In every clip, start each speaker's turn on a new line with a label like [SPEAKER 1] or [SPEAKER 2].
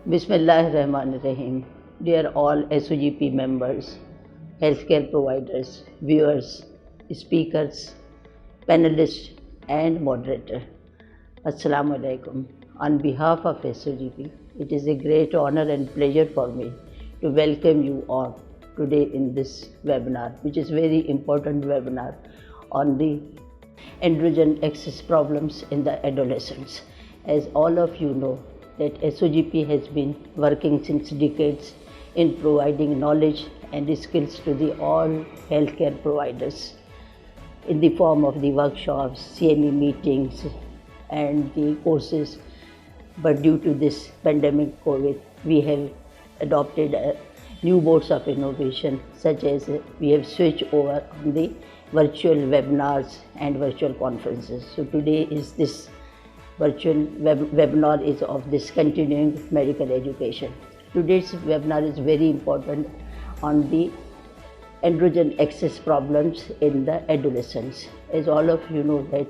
[SPEAKER 1] Bismillahirrahmanirrahim. Dear all SOGP members, healthcare providers, viewers, speakers, panelists, and moderator. Assalamu alaikum. On behalf of SOGP, it is a great honor and pleasure for me to welcome you all today in this webinar, which is very important webinar on the androgen excess problems in the adolescents. As all of you know, that SOGP has been working since decades in providing knowledge and skills to the all healthcare providers in the form of the workshops, CME meetings, and the courses. But due to this pandemic COVID, we have adopted new modes of innovation, such as we have switched over on the virtual webinars and virtual conferences. So today is this virtual webinar is of this continuing medical education. Today's webinar is very important on the androgen excess problems in the adolescents. As all of you know that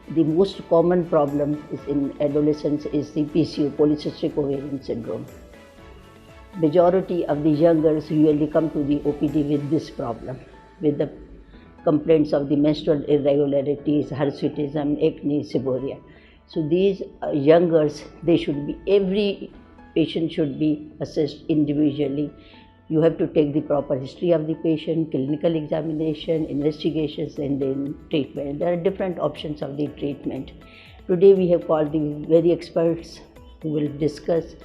[SPEAKER 1] the most common problem is in adolescents is the PCO, polycystic ovarian syndrome. Majority of the young girls usually come to the OPD with this problem, with the complaints of the menstrual irregularities, hirsutism, acne, seborrhea. So these young girls, every patient should be assessed individually. You have to take the proper history of the patient, clinical examination, investigations, and then treatment. There are different options of the treatment. Today we have called the very experts who will discuss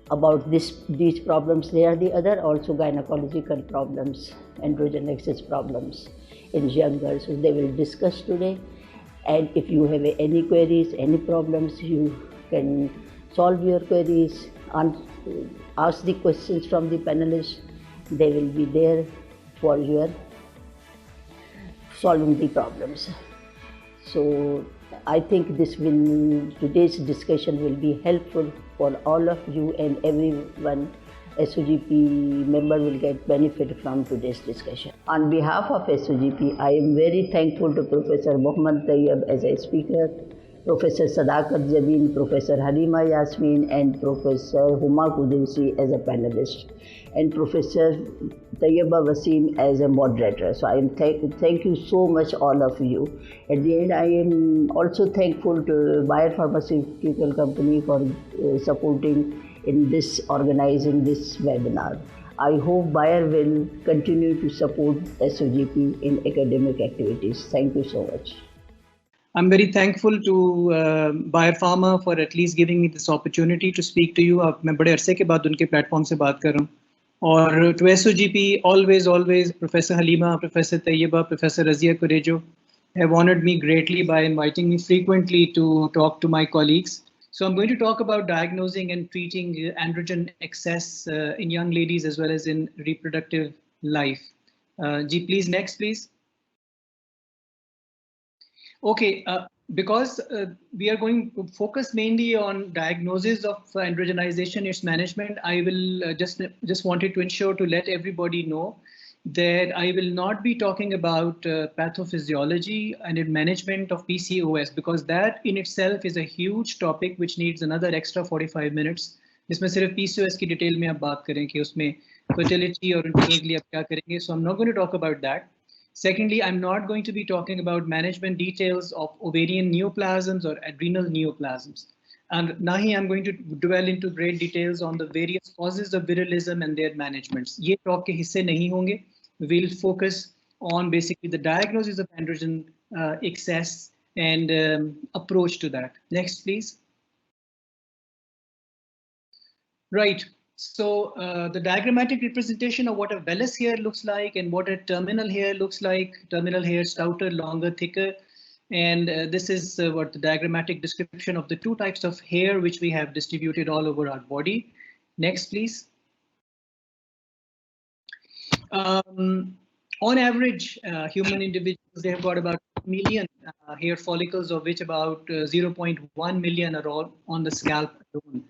[SPEAKER 1] about these problems. There are the other also gynecological problems, androgen excess problems in young girls, so they will discuss today. And if you have any queries, any problems, you can solve your queries and ask the questions from the panelists. They will be there for your solving the problems. So I think today's discussion will be helpful for all of you, and everyone SOGP member will get benefit from today's discussion. On behalf of SOGP, I am very thankful to Professor Mohammad Tayyab as a speaker, Professor Sadaqat Jabin, Professor Halima Yasmin, and Professor Huma Qudusi as a panelist, and Professor Tayyaba Wasim as a moderator. So I am thank you so much, all of you. At the end, I am also thankful to Bayer Pharmaceutical Company for supporting in this organizing this webinar. I hope Bayer will continue to support SOGP in academic activities. Thank you so much.
[SPEAKER 2] I'm very thankful to Bayer Pharma for at least giving me this opportunity to speak to you. मैं बड़े अरसे के बाद उनके platform से बात कर रहा हूँ. और to SOGP, always Professor Halima, Professor Tayyaba, Professor Razia Kurejo have honored me greatly by inviting me frequently to talk to my colleagues. So I'm going to talk about diagnosing and treating androgen excess in young ladies as well as in reproductive life. Ji, please, next, please. Okay, because we are going to focus mainly on diagnosis of androgenization, its management, I will just wanted to ensure to let everybody know that I will not be talking about pathophysiology and management of PCOS, because that in itself is a huge topic which needs another extra 45 minutes. जिसमें सिर्फ PCOS की detail में आप बात करें कि उसमें fertility और उनके लिए आप क्या करेंगे. So I'm not going to talk about that. Secondly, I'm not going to be talking about management details of ovarian neoplasms or adrenal neoplasms. And nahi I'm going to dwell into great details on the various causes of virilism and their managements. Ye talk ke hisse nahi honge. We'll focus on basically the diagnosis of androgen excess and approach to that. Next, please. Right. So the diagrammatic representation of what a vellus hair looks like and what a terminal hair looks like. Terminal hair stouter, longer, thicker. And this is what the diagrammatic description of the two types of hair which we have distributed all over our body. Next, please. On average, human individuals, they have got about 1 million hair follicles, of which about 0.1 million are all on the scalp alone.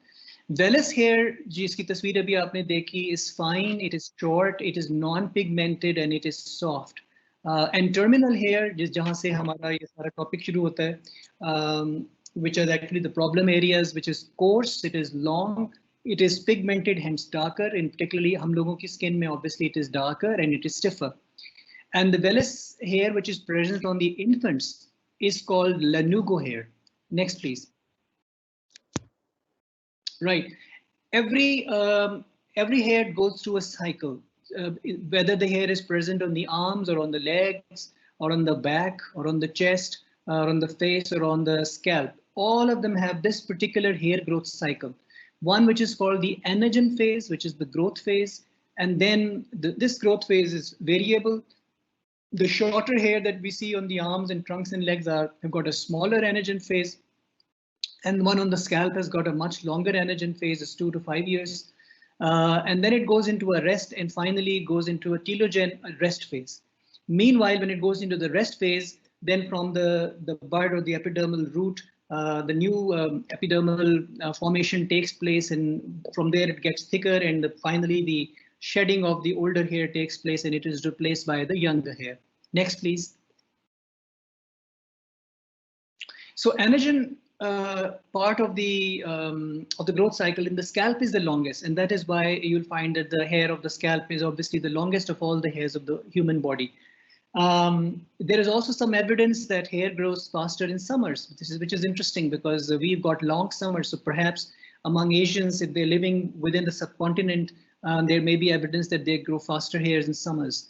[SPEAKER 2] Vellus hair, जिसकी तस्वीर अभी आपने देखी, is fine, it is short, it is non-pigmented and it is soft. And terminal hair, जहाँ से हमारा ये सारा topic शुरू होता है, which are actually the problem areas, which is coarse, it is long, It is pigmented, hence darker, and particularly hum logon ki skin mein obviously it is darker and it is stiffer. And the vellus hair which is present on the infants is called lanugo hair. Next, please. Right. Every hair goes through a cycle, whether the hair is present on the arms or on the legs or on the back or on the chest or on the face or on the scalp. All of them have this particular hair growth cycle. One which is called the anagen phase, which is the growth phase. And then this growth phase is variable. The shorter hair that we see on the arms and trunks and legs have got a smaller anagen phase. And one on the scalp has got a much longer anagen phase, is 2 to 5 years. And then it goes into a rest and finally goes into a telogen rest phase. Meanwhile, when it goes into the rest phase, then from the bud or the epidermal root, the new epidermal formation takes place, and from there it gets thicker, and finally the shedding of the older hair takes place and it is replaced by the younger hair. Next, please. So anagen part of the growth cycle in the scalp is the longest, and that is why you'll find that the hair of the scalp is obviously the longest of all the hairs of the human body. There is also some evidence that hair grows faster in summers, which is interesting because we've got long summers. So perhaps among Asians, if they're living within the subcontinent, there may be evidence that they grow faster hairs in summers.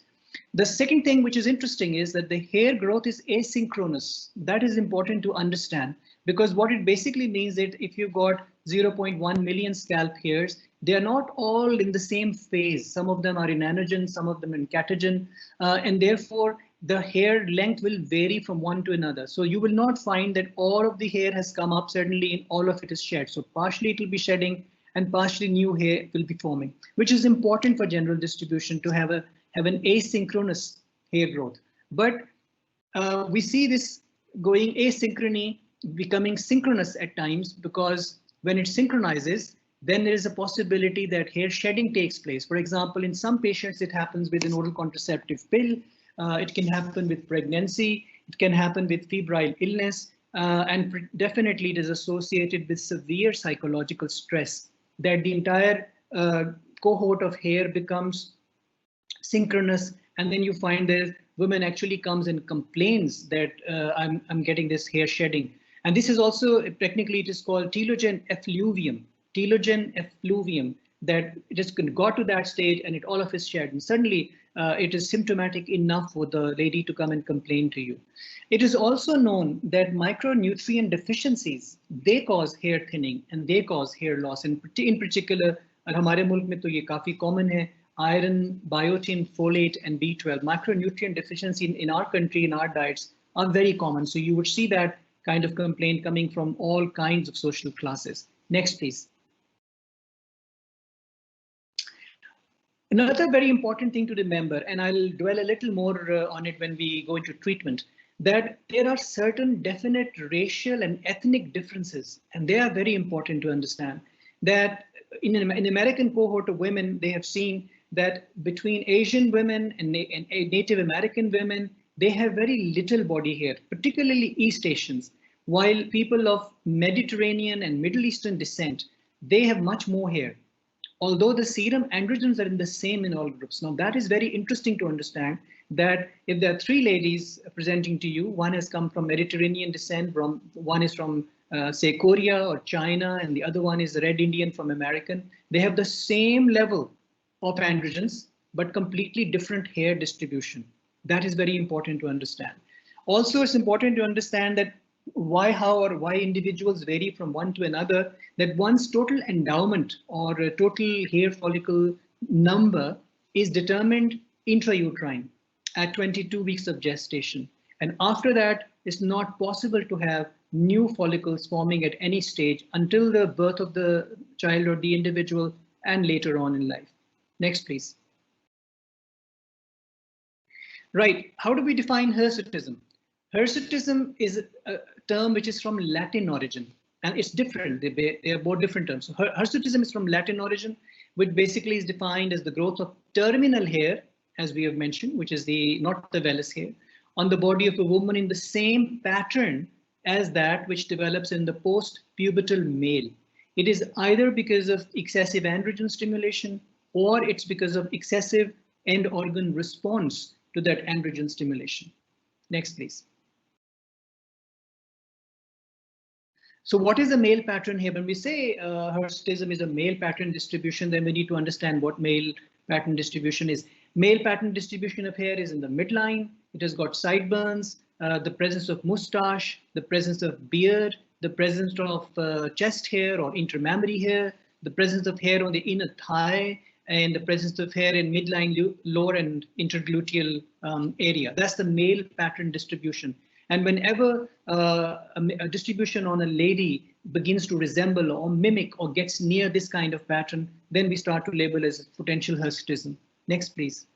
[SPEAKER 2] The second thing which is interesting is that the hair growth is asynchronous. That is important to understand, because what it basically means that if you've got 0.1 million scalp hairs, they are not all in the same phase. Some of them are in anagen, some of them in catagen, and therefore the hair length will vary from one to another. So you will not find that all of the hair has come up suddenly and all of it is shed. So partially it will be shedding and partially new hair will be forming, which is important for general distribution to have an asynchronous hair growth. But we see this going asynchrony becoming synchronous at times, because when it synchronizes, then there is a possibility that hair shedding takes place. For example, in some patients, it happens with an oral contraceptive pill. It can happen with pregnancy. It can happen with febrile illness. And definitely it is associated with severe psychological stress, that the entire cohort of hair becomes synchronous. And then you find that woman actually comes and complains that I'm getting this hair shedding. And this is also, technically it is called telogen effluvium. Telogen effluvium, that it just got to that stage and it all of is shed, and suddenly it is symptomatic enough for the lady to come and complain to you. It is also known that micronutrient deficiencies, they cause hair thinning and they cause hair loss. And in particular, हमारे मुल्क में तो ये काफी common है, iron, biotin, folate, and B12. Micronutrient deficiency in our country, in our diets, are very common. So you would see that kind of complaint coming from all kinds of social classes. Next, please. Another very important thing to remember, and I'll dwell a little more on it when we go into treatment, that there are certain definite racial and ethnic differences, and they are very important to understand. That in an American cohort of women, they have seen that between Asian women and Native American women, they have very little body hair, particularly East Asians, while people of Mediterranean and Middle Eastern descent, they have much more hair, although the serum androgens are in the same in all groups. Now that is very interesting to understand, that if there are three ladies presenting to you, one has come from Mediterranean descent, one is from say Korea or China, and the other one is Red Indian from American, they have the same level of androgens, but completely different hair distribution. That is very important to understand. Also, it's important to understand that why individuals vary from one to another, that one's total endowment or total hair follicle number is determined intrauterine at 22 weeks of gestation. And after that, it's not possible to have new follicles forming at any stage until the birth of the child or the individual and later on in life. Next, please. Right, how do we define hirsutism? Hirsutism is a term which is from Latin origin, and it's different. They are both different terms. So hirsutism is from Latin origin, which basically is defined as the growth of terminal hair, as we have mentioned, which is not the vellus hair, on the body of a woman in the same pattern as that which develops in the post-pubertal male. It is either because of excessive androgen stimulation or it's because of excessive end organ response to that androgen stimulation. Next, please. So what is a male pattern here? When we say hirsutism is a male pattern distribution, then we need to understand what male pattern distribution is. Male pattern distribution of hair is in the midline. It has got sideburns, the presence of mustache, the presence of beard, the presence of chest hair or intermammary hair, the presence of hair on the inner thigh, and the presence of hair in midline, lower and intergluteal area. That's the male pattern distribution. And whenever a distribution on a lady begins to resemble or mimic or gets near this kind of pattern, then we start to label as potential hirsutism. Next, please.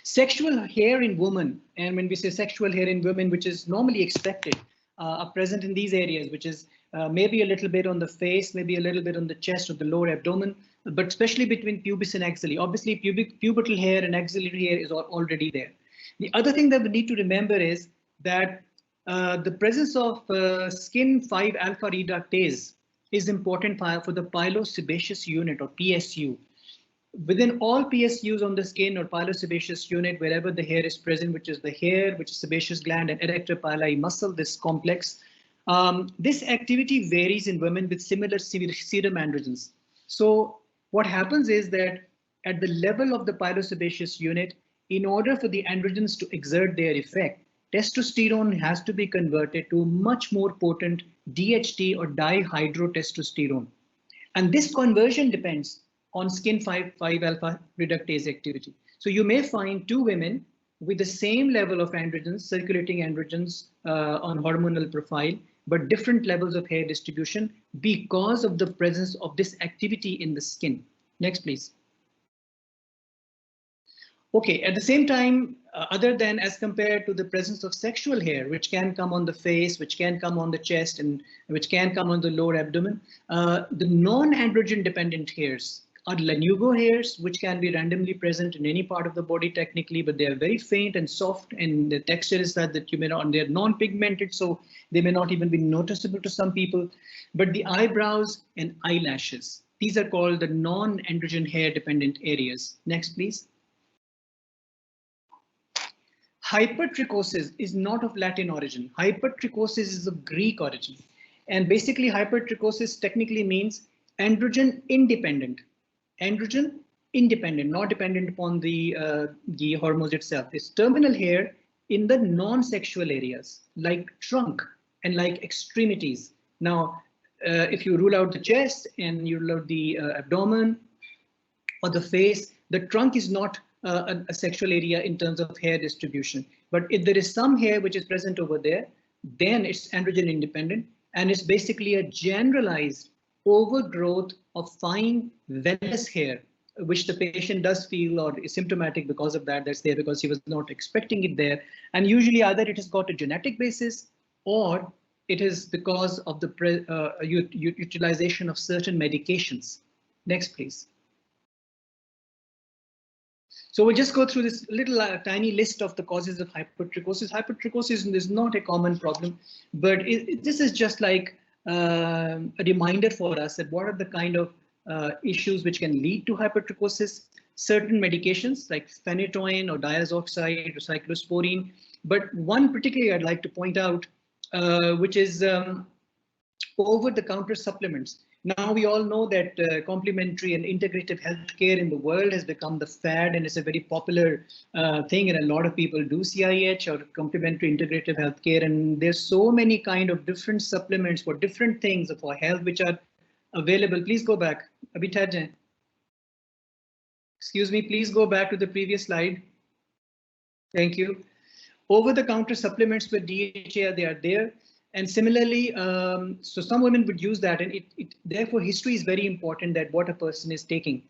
[SPEAKER 2] Sexual hair in women, and when we say sexual hair in women, which is normally expected, are present in these areas, which is maybe a little bit on the face, maybe a little bit on the chest or the lower abdomen, but especially between pubis and axilla. Obviously, pubertal hair and axillary hair is already there. The other thing that we need to remember is that the presence of skin 5-alpha reductase is important for the pilosebaceous unit or PSU. Within all PSUs on the skin or pilosebaceous unit, wherever the hair is present, which is the hair, which is sebaceous gland and erector pili muscle, this complex, this activity varies in women with similar serum androgens. So what happens is that at the level of the pilosebaceous unit, in order for the androgens to exert their effect, testosterone has to be converted to much more potent DHT or dihydrotestosterone. And this conversion depends on skin 5-alpha reductase activity. So you may find two women with the same level of androgens, circulating androgens on hormonal profile, but different levels of hair distribution because of the presence of this activity in the skin. Next, please. Okay, at the same time, other than as compared to the presence of sexual hair, which can come on the face, which can come on the chest, and which can come on the lower abdomen, the non-androgen dependent hairs are lanugo hairs, which can be randomly present in any part of the body technically, but they are very faint and soft, and the texture is that you may not, they're non-pigmented, so they may not even be noticeable to some people. But the eyebrows and eyelashes, these are called the non-androgen hair dependent areas. Next, please. Hypertrichosis is not of Latin origin. Hypertrichosis is of Greek origin. And basically hypertrichosis technically means androgen independent. Androgen independent, not dependent upon the hormones itself. It's terminal hair in the non-sexual areas like trunk and like extremities. Now, if you rule out the chest and you rule out the abdomen or the face, the trunk is not a sexual area in terms of hair distribution. But if there is some hair which is present over there, then it's androgen independent, and it's basically a generalized overgrowth of fine vellus hair, which the patient does feel or is symptomatic because of that. That's there because he was not expecting it there. And usually either it has got a genetic basis or it is because of the utilization of certain medications. Next, please. So we'll just go through this little tiny list of the causes of hypertrichosis. Hypertrichosis is not a common problem, but this is just like a reminder for us that what are the kind of issues which can lead to hypertrichosis. Certain medications like phenytoin or diazoxide or cyclosporine, but one particularly I'd like to point out, which is over-the-counter supplements. Now we all know that complementary and integrative healthcare in the world has become the fad, and it's a very popular thing, and a lot of people do CIH or complementary integrative healthcare, and there's so many kind of different supplements for different things for health which are available. Please go back. Excuse me, please go back to the previous slide. Thank you. Over-the-counter supplements with DHA, they are there. And similarly, so some women would use that, and therefore history is very important that what a person is taking.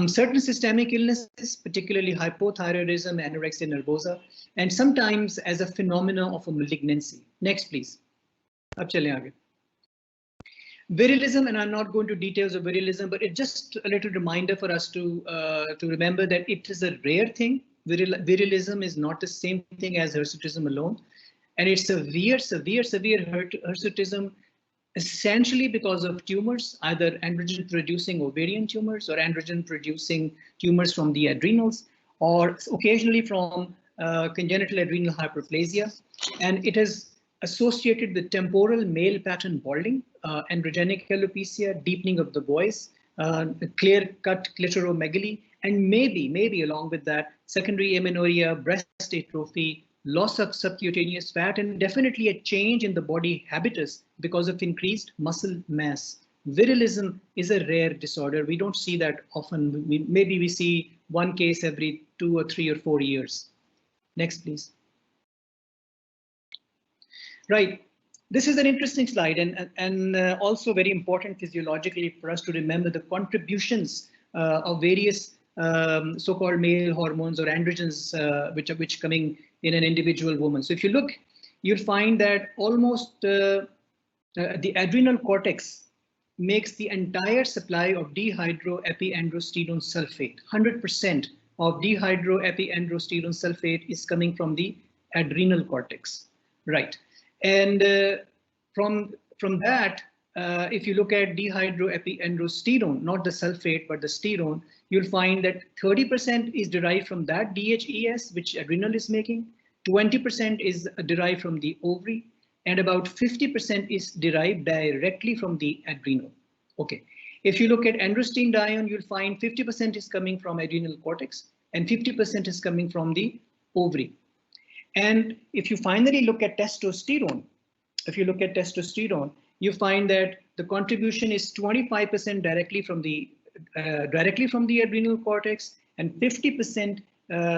[SPEAKER 2] Certain systemic illnesses, particularly hypothyroidism, anorexia nervosa, and sometimes as a phenomena of a malignancy. Next, please. Virilism, and I'm not going to details of virilism, but it's just a little reminder for us to remember that it is a rare thing. Virilism is not the same thing as hirsutism alone. And it's severe hirsutism essentially because of tumors, either androgen-producing ovarian tumors or androgen-producing tumors from the adrenals, or occasionally from congenital adrenal hyperplasia. And it is associated with temporal male pattern balding, androgenic alopecia, deepening of the voice, clear-cut clitoromegaly, and maybe along with that, secondary amenorrhea, breast atrophy, loss of subcutaneous fat, and definitely a change in the body habitus because of increased muscle mass. Virilism is a rare disorder. We don't see that often. Maybe we see one case every 2 or 3 or 4 years. Next, please. Right. This is an interesting slide and also very important physiologically for us to remember the contributions of various so-called male hormones or androgens which coming in an individual woman. So if you look, you'll find that almost the adrenal cortex makes the entire supply of dehydroepiandrosterone sulfate. 100% of dehydroepiandrosterone sulfate is coming from the adrenal cortex, right? And from that, if you look at dehydroepiandrosterone, not the sulfate, but the sterone, you'll find that 30% is derived from that DHES, which adrenal is making, 20% is derived from the ovary, and about 50% is derived directly from the adrenal. Okay. If you look at androstenedione, you'll find 50% is coming from adrenal cortex and 50% is coming from the ovary. And if you finally look at testosterone, you find that the contribution is 25% directly from the adrenal cortex and 50%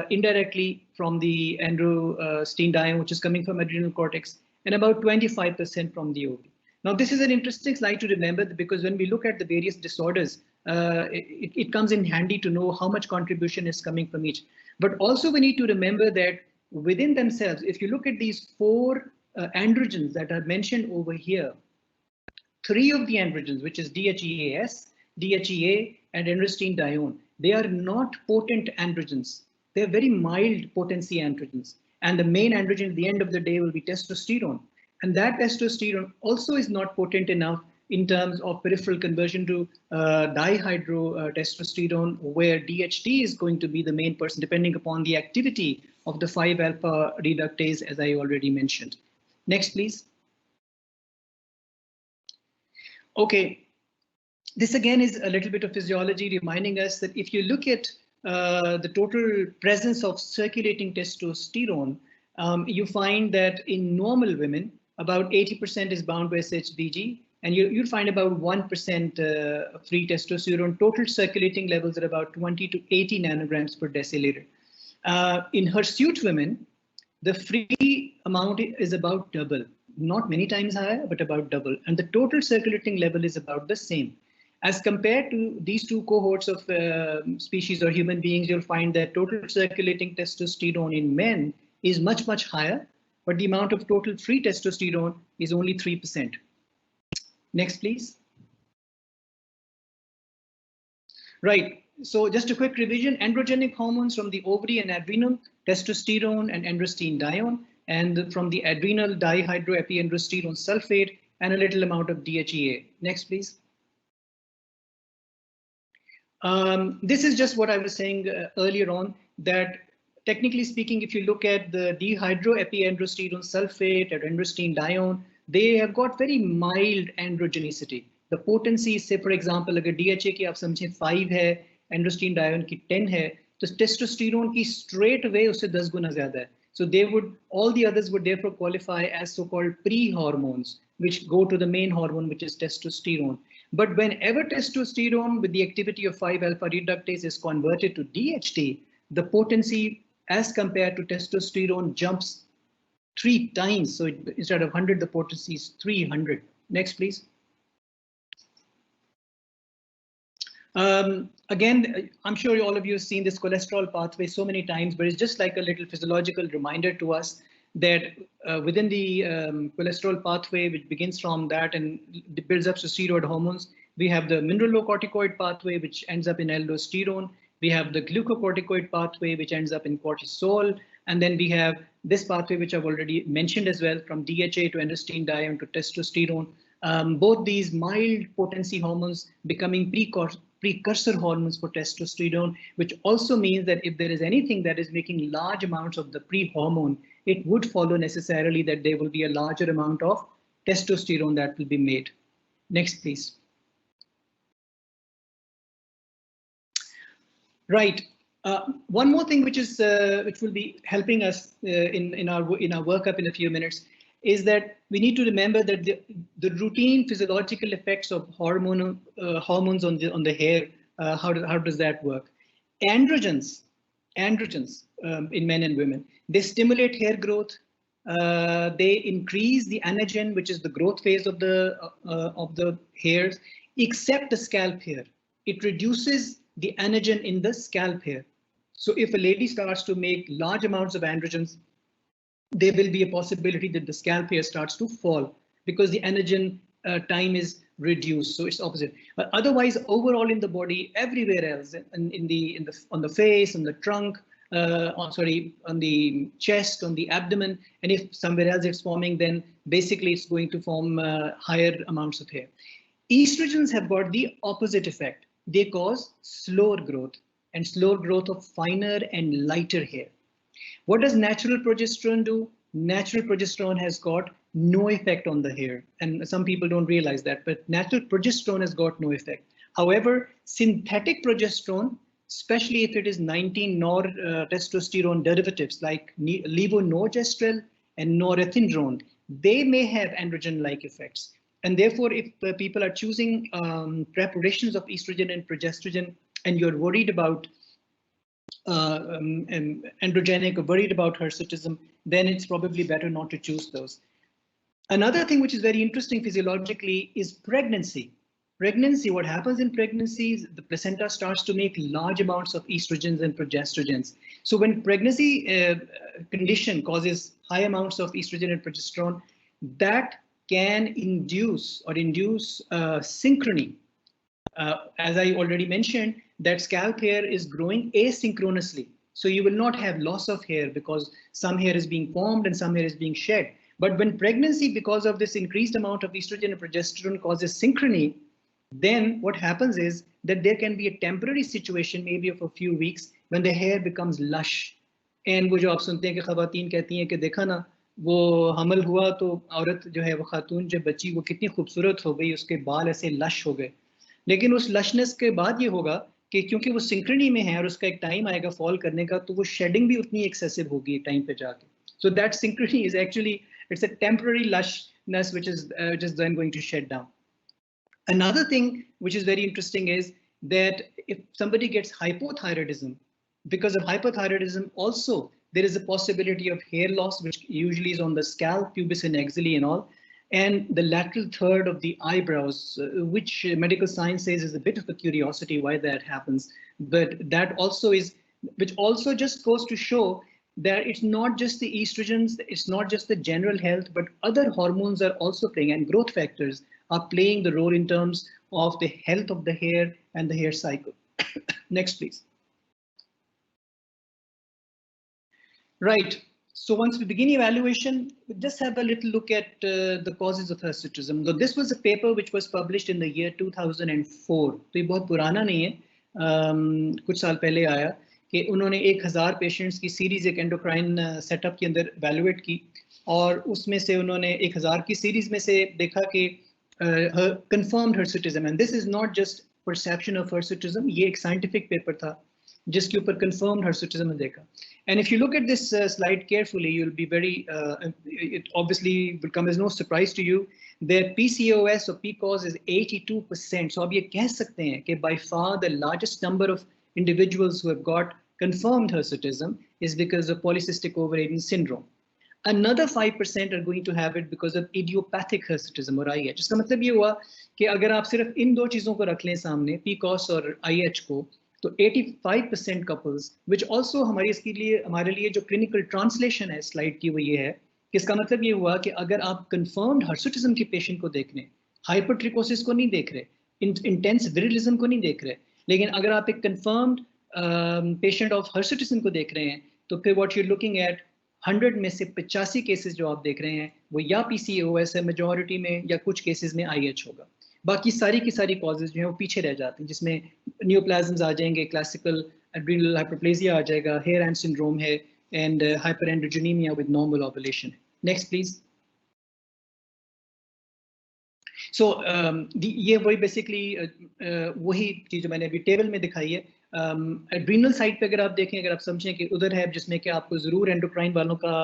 [SPEAKER 2] indirectly from the androstenedione, which is coming from adrenal cortex, and about 25% from the ovary. Now, this is an interesting slide to remember because when we look at the various disorders, it comes in handy to know how much contribution is coming from each. But also we need to remember that within themselves, if you look at these 4 androgens that are mentioned over here, 3 of the androgens, which is DHEAS, DHEA, and androstenedione, they are not potent androgens. They're very mild potency androgens. And the main androgen at the end of the day will be testosterone. And that testosterone also is not potent enough in terms of peripheral conversion to dihydrotestosterone, where DHT is going to be the main person, depending upon the activity of the 5-alpha reductase, as I already mentioned. Next, please. Okay, this again is a little bit of physiology reminding us that if you look at the total presence of circulating testosterone, you find that in normal women, about 80% is bound by SHBG, and you'll find about 1% free testosterone. Total circulating levels are about 20 to 80 nanograms per deciliter. In hirsute women, the free amount is about double, not many times higher, but about double. And the total circulating level is about the same. As compared to these 2 cohorts of species or human beings, you'll find that total circulating testosterone in men is much, much higher, but the amount of total free testosterone is only 3%. Next, please. Right. So just a quick revision, androgenic hormones from the ovary and adrenal, testosterone and androstenedione, and from the adrenal dihydroepiandrosterone sulfate, and a little amount of DHEA. Next, please. This is just what I was saying earlier on, that technically speaking, if you look at the dihydroepiandrosterone sulfate or androstenedione, they have got very mild androgenicity. The potency, say for example, अगर DHA की आप समझें 5 है, androstenedione की 10 है, तो testosterone की straight away उससे 10 गुना ज़्यादा है. So they would, all the others would therefore qualify as so-called pre-hormones, which go to the main hormone, which is testosterone. But whenever testosterone with the activity of 5-alpha reductase is converted to DHT, the potency as compared to testosterone jumps 3 times. So instead of 100, the potency is 300. Next, please. Again, I'm sure all of you have seen this cholesterol pathway so many times, but it's just like a little physiological reminder to us that within the cholesterol pathway, which begins from that and builds up to steroid hormones, we have the mineralocorticoid pathway, which ends up in aldosterone. We have the glucocorticoid pathway, which ends up in cortisol. And then we have this pathway, which I've already mentioned as well, from DHA to androstenedione to testosterone. Both these mild potency hormones becoming precursor hormones for testosterone, which also means that if there is anything that is making large amounts of the pre-hormone, it would follow necessarily that there will be a larger amount of testosterone that will be made. Next, please. Right. One more thing which will be helping us in our workup in a few minutes is that we need to remember that the routine physiological effects of hormones on the hair. How does that work? Androgens in men and women, they stimulate hair growth. They increase the anagen, which is the growth phase of the hairs, except the scalp hair. It reduces the anagen in the scalp hair. So if a lady starts to make large amounts of androgens, there will be a possibility that the scalp hair starts to fall because the anagen time is reduced. So it's opposite. But otherwise, overall in the body, everywhere else, on the face, on the trunk, on the chest, on the abdomen, and if somewhere else it's forming, then basically it's going to form higher amounts of hair. Estrogens have got the opposite effect. They cause slower growth and slower growth of finer and lighter hair. What does natural progesterone do? Natural progesterone has got no effect on the hair, and some people don't realize that, but natural progesterone has got no effect. However, synthetic progesterone, especially if it is 19 testosterone derivatives like levonorgestrel and norethindrone, they may have androgen-like effects. And therefore, if people are choosing preparations of estrogen and progesterone, and you're worried about androgenic or worried about hirsutism, then it's probably better not to choose those. Another thing which is very interesting physiologically is pregnancy. Pregnancy, what happens in pregnancy is the placenta starts to make large amounts of estrogens and progestrogens. So when pregnancy condition causes high amounts of estrogen and progesterone, that can induce synchrony. As I already mentioned, that scalp hair is growing asynchronously. So you will not have loss of hair because some hair is being formed and some hair is being shed. But when pregnancy, because of this increased amount of estrogen and progesterone, causes synchrony, then what happens is that there can be a temporary situation, maybe of a few weeks, when the hair becomes lush. And वो जो आप सुनते हैं कि ख़वातीन कहती हैं कि देखा ना वो हमल हुआ तो औरत जो है वो खातून जब बच्ची वो कितनी खूबसूरत हो गई, उसके बाल ऐसे लश हो गए. लेकिन उस लशनेस के बाद ये होगा कि क्योंकि वो सिंक्रोनी में है और उसका एक टाइम आएगा फॉल करने का, तो वो शेडिंग भी उतनी एक्सेसिव होगी टाइम पे जाके. So that synchrony is actually, it's a temporary lushness which is then going to shed down. Another thing which is very interesting is that if somebody gets hypothyroidism, because of hypothyroidism also there is a possibility of hair loss, which usually is on the scalp, pubis and axillae and all, and the lateral third of the eyebrows, which medical science says is a bit of a curiosity why that happens. But that also is, which also just goes to show that it's not just the estrogens, it's not just the general health, but other hormones are also playing, and growth factors are playing the role in terms of the health of the hair and the hair cycle. Next, please. Right. So once we begin evaluation, we just have a little look at the causes of hirsutism. So this was a paper which was published in the year 2004. तो ये बहुत पुराना नहीं है, कुछ साल पहले आया कि उन्होंने 1000 पेशेंट्स की सीरीज एक एंडोक्राइन सेटअप के अंदर एवेलुएट की, और उसमें से उन्होंने 1000 की सीरीज में से देखा कि confirmed hirsutism, and this is not just perception of hirsutism, ये एक scientific paper था जिसके ऊपर confirmed hirsutism ने देखा. And if you look at this slide carefully, you'll be very, it obviously will come as no surprise to you that PCOS or PCOS is 82%. So अब ये कह सकते हैं कि by far the largest number of individuals who have got confirmed hirsutism is because of polycystic ovarian syndrome. Another 5% are going to have it because of idiopathic hirsutism or IH. इसका मतलब ये हुआ कि अगर आप सिर्फ इन दो चीज़ों को रख लें सामने, PCOS और IH को, तो 85% couples, which also हमारे लिए जो clinical translation है slide की वो ये है कि इसका मतलब ये हुआ कि अगर आप confirmed hirsutism के patient को देख रहे, hypertrichosis को नहीं देख रहे, intense virilism को नहीं देख रहे, लेकिन अगर आप एक confirmed patient of hirsutism को देख रहे हैं, तो फिर what you're looking at 100 में से 85 केसेस जो आप देख रहे हैं वो या PCOS है मेजॉरिटी में, या कुछ केसेस में IH होगा। बाकी सारी की सारी कॉजेज जो हैं वो पीछे रह जाती हैं, जिसमें नियोप्लाज्म्स आ जाएंगे, क्लासिकल एड्रीनल हाइपरप्लेजिया आ जाएगा, हेयर एंड सिंड्रोम है, and hyperandrogenemia with normal ovulation. Next please. So ये वही बेसिकली वही चीज़ जो मैंने अभी टेबल में दिखाई है। एड्रीनल साइड पे अगर आप देखें, अगर आप समझें कि उधर है जिसमें कि आपको ज़रूर एंडोक्राइन वालों का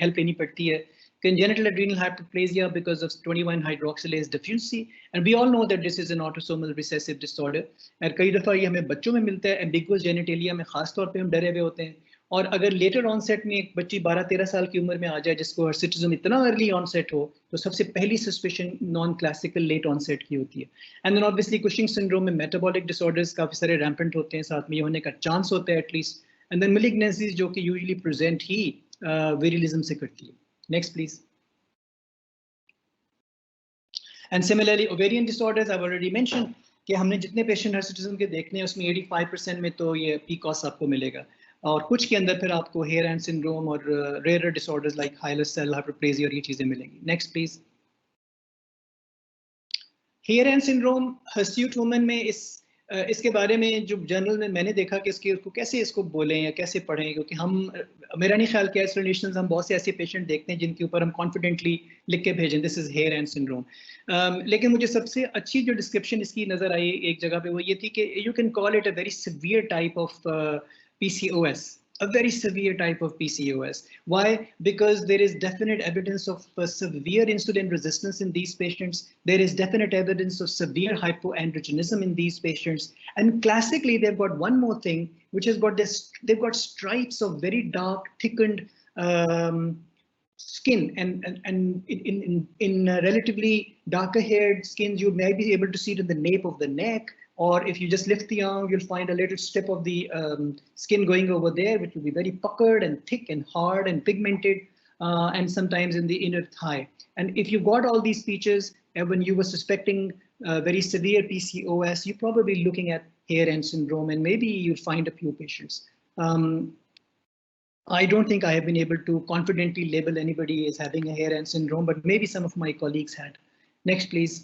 [SPEAKER 2] हेल्प लेनी पड़ती है, congenital adrenal hyperplasia because of 21 hydroxylase deficiency, and we all know that this is an autosomal recessive disorder, और कई दफ़ा ये हमें बच्चों में मिलता है, ambiguous genitalia में ख़ास तौर पे हम डरे हुए होते हैं। और अगर लेटर ऑनसेट में एक बच्ची 12-13 साल की उम्र में आ जाए जिसको हर्सिटिज्म इतना अर्ली ऑनसेट हो, तो सबसे पहली suspicion non classical late onset की होती है। And then obviously Cushing syndrome में मेटाबॉलिक डिसऑर्डर्स काफ़ी सारे रैम्पेंट होते हैं, साथ में ये होने का चांस होता है एटलीस्ट। एंड देन मैलिग्नेंसीज जो कि यूजुअली प्रेजेंट ही विरिलिज्म से करती है। Next please. And similarly ovarian disorders, I have already mention कि हमने जितने पेशेंट हर्सिटिज्म के देखने हैं उसमें 85% में तो ये PCOS आपको मिलेगा, और कुछ के अंदर फिर आपको हेयर एंड सिंड्रोम और rare disorders like hilus cell hyperplasia और ये चीजें मिलेंगी। Next please. HAIR AN syndrome hirsute woman में इसके बारे में जो जर्नल में मैंने देखा कि उसको कैसे इसको बोलें या कैसे पढ़ें, क्योंकि मेरा नहीं ख्याल कि एक्सप्लेनेशंस हम बहुत से ऐसे पेशेंट देखते हैं जिनके ऊपर हम कॉन्फिडेंटली लिख के भेजें this is here AN syndrome. लेकिन मुझे सबसे अच्छी जो डिस्क्रिप्शन इसकी नजर आई एक जगह पे वो ये थी कि you can call it a very severe type of PCOS, a very severe type of PCOS. Why? Because there is definite evidence of severe insulin resistance in these patients. There is definite evidence of severe hypoandrogenism in these patients. And classically, they've got one more thing, which is they've got stripes of very dark, thickened skin, and in relatively darker haired skins, you may be able to see it in the nape of the neck, or if you just lift the arm, you'll find a little strip of the skin going over there, which will be very puckered and thick and hard and pigmented, and sometimes in the inner thigh. And if you got all these features, and when you were suspecting very severe PCOS, you're probably looking at hair and syndrome, and maybe you'll find a few patients. I don't think I have been able to confidently label anybody as having a hair and syndrome, but maybe some of my colleagues had. Next, please.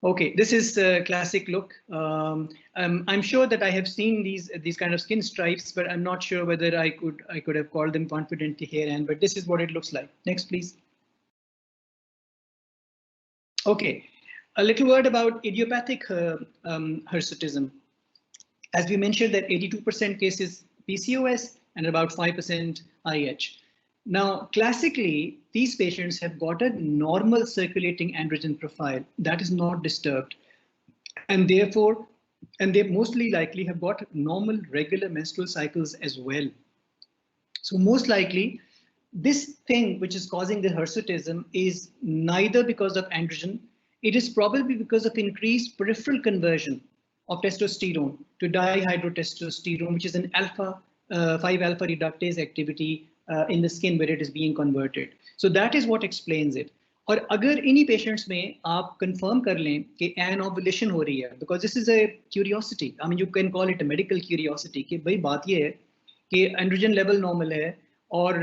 [SPEAKER 2] Okay, this is a classic look. I'm sure that I have seen these kind of skin stripes, but I'm not sure whether I could have called them confidently hair and, but this is what it looks like. Next, please. Okay, a little word about idiopathic hirsutism. As we mentioned that 82% cases PCOS and about 5% IH. Now, classically, these patients have got a normal circulating androgen profile that is not disturbed. And therefore, they mostly likely have got normal regular menstrual cycles as well. So most likely, this thing which is causing the hirsutism is neither because of androgen, it is probably because of increased peripheral conversion of testosterone to dihydrotestosterone, which is an 5-alpha reductase activity in the skin where it is being converted. So that is what explains it. और अगर इन्हीं patients में आप confirm कर लें कि एनओवुलेशन हो रही है, because this is a curiosity, I mean you can call it a medical curiosity, कि भाई बात ये है कि एंड्रोजन लेवल नॉर्मल है और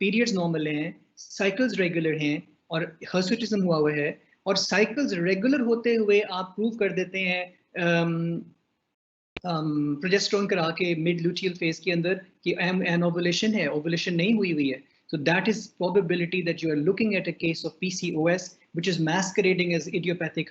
[SPEAKER 2] पीरियड्स नॉर्मल हैं, साइकिल्स रेगुलर हैं और हर्सुटिज्म हुआ है, और साइकिल्स रेगुलर होते हुए आप प्रूव कर देते हैं प्रोजेस्टेरोन करा के मिड लूटियल फेज के अंदर कि एनओवुलेशन है, ओवुलेशन नहीं हुई है. So that is probability that you are looking at a case of PCOS, which is masquerading as idiopathic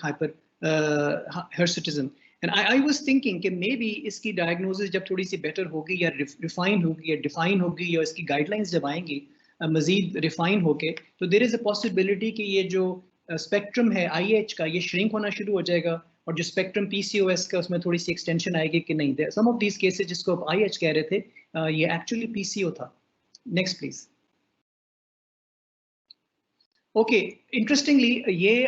[SPEAKER 2] hirsutism. And I was thinking कि maybe इसकी diagnosis जब थोड़ी सी better होगी या refine होगी या define होगी या इसकी guidelines जब आएंगी मजीद refine होके, तो there is a possibility कि ये जो spectrum है IH का ये shrink होना शुरू हो जाएगा, और जो spectrum PCOS का उसमें थोड़ी सी extension आएगी कि नहीं. Some of these cases जिसको आप IH कह रहे थे ये actually PCO था. Next please. ओके, इंटरेस्टिंगली ये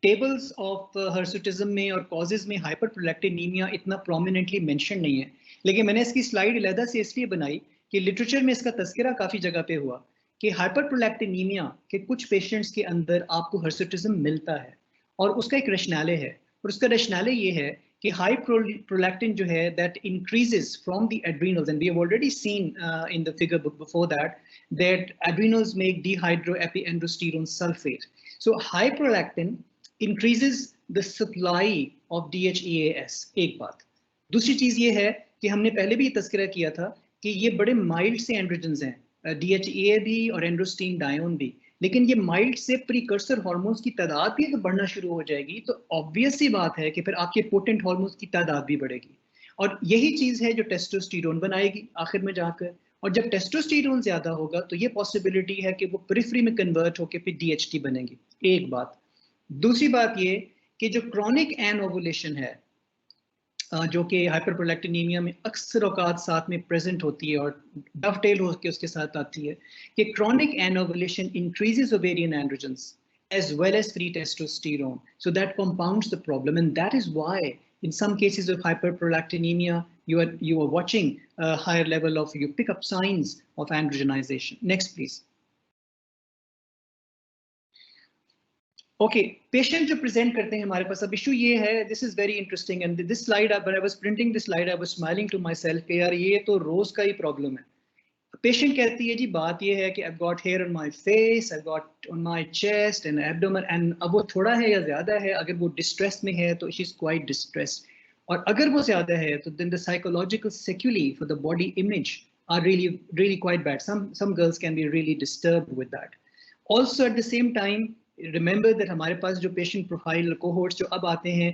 [SPEAKER 2] टेबल्स ऑफ hirsutism में और कॉजेज में हाइपरप्रोलैक्टिनीमिया इतना प्रोमिनेंटली मेंशन नहीं है, लेकिन मैंने इसकी स्लाइड अलहदा से इसलिए बनाई कि लिटरेचर में इसका तस्करा काफ़ी जगह पे हुआ कि हाइपरप्रोलैक्टिनीमिया के कुछ पेशेंट्स के अंदर आपको hirsutism मिलता है, और उसका एक रशनाले है, और उसका रशनाले ये है कि हाई प्रोलैक्टिन जो है that increases from the adrenals, and we have already seen in the figure before that adrenals make dehydroepiandrosterone sulphate. So high prolactin increases the supply of DHEAS. एक बात. दूसरी चीज ये है कि हमने पहले भी तस्करा किया था कि ये बड़े माइल्ड से एंड्रोजन्स हैं, DHEA भी और एंड्रोस्टीन डायोन भी, लेकिन ये माइल्ड से प्रीकर्सर हार्मोन्स की तादाद भी अगर बढ़ना शुरू हो जाएगी तो ऑब्वियस सी बात है कि फिर आपके पोटेंट हार्मोन्स की तादाद भी बढ़ेगी, और यही चीज है जो टेस्टोस्टेरोन बनाएगी आखिर में जाकर. और जब टेस्टोस्टेरोन ज्यादा होगा तो ये पॉसिबिलिटी है कि वो पेरिफेरी में कन्वर्ट होकर फिर DHT बनेगी. एक बात. दूसरी बात ये कि जो क्रॉनिक एनओवुलेशन है जो कि हाइपरप्रोलैक्टिनीमिया में अक्सर औकात साथ में प्रेजेंट होती है और डवटेल होकर उसके साथ आती है कि chronic anovulation increases ovarian androgens as well as free testosterone, so that compounds the problem, and that is why in some cases of hyperprolactinemia you are watching a higher level of, you pick up signs of androgenization. Next please. Okay, patient जो present करते हैं हमारे पास, अब issue ये है, this is very interesting, and this slide, when I was printing this slide, I was smiling to myself कि यार ये तो रोज का ही problem है. Patient कहती है जी बात ये है कि I've got hair on my face, I've got on my chest and abdomen, and अब वो थोड़ा है या ज़्यादा है, अगर वो distress में है तो she's quite distressed, और अगर वो ज़्यादा है तो then the psychological sequelae for the body image are really quite bad. Some girls can be really disturbed with that. Also at the same time, remember that हमारे पास जो patient profile cohorts जो अब आते हैं,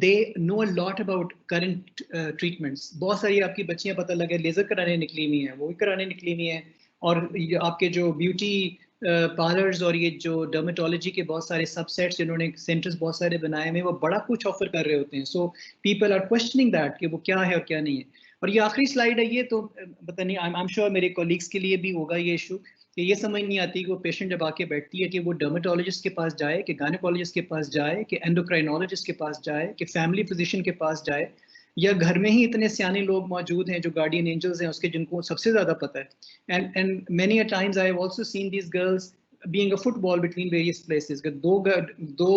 [SPEAKER 2] they know a lot about current treatments. बहुत सारी आपकी बच्चियां पता लगे लेजर कराने निकली हुई हैं, वो भी कराने निकली हुई हैं, और ये आपके जो ब्यूटी पार्लर्स और ये जो डर्मेटोलॉजी के बहुत सारे सबसेट्स जिन्होंने सेंटर्स बहुत सारे बनाए हैं, वो बड़ा कुछ ऑफर कर रहे होते हैं. So people are questioning that कि वो क्या है और क्या नहीं है. और ये आखिरी स्लाइड है, ये तो पता नहीं, आई एम श्योर मेरे कॉलीग्स के लिए भी होगा ये इशू कि ये समझ नहीं आती कि वो पेशेंट जब आके बैठती है कि वो डर्मेटोलॉजिस्ट के पास जाए, कि गायनेकोलॉजिस्ट के पास जाए, कि एंडोक्राइनोलॉजिस्ट के पास जाए, कि फैमिली फिजिशियन के पास जाए, या घर में ही इतने सियाने लोग मौजूद हैं जो गार्डियन एंजल्स हैं उसके, जिनको सबसे ज़्यादा पता है. And many a times I have also seen these girls being a football between various places. दो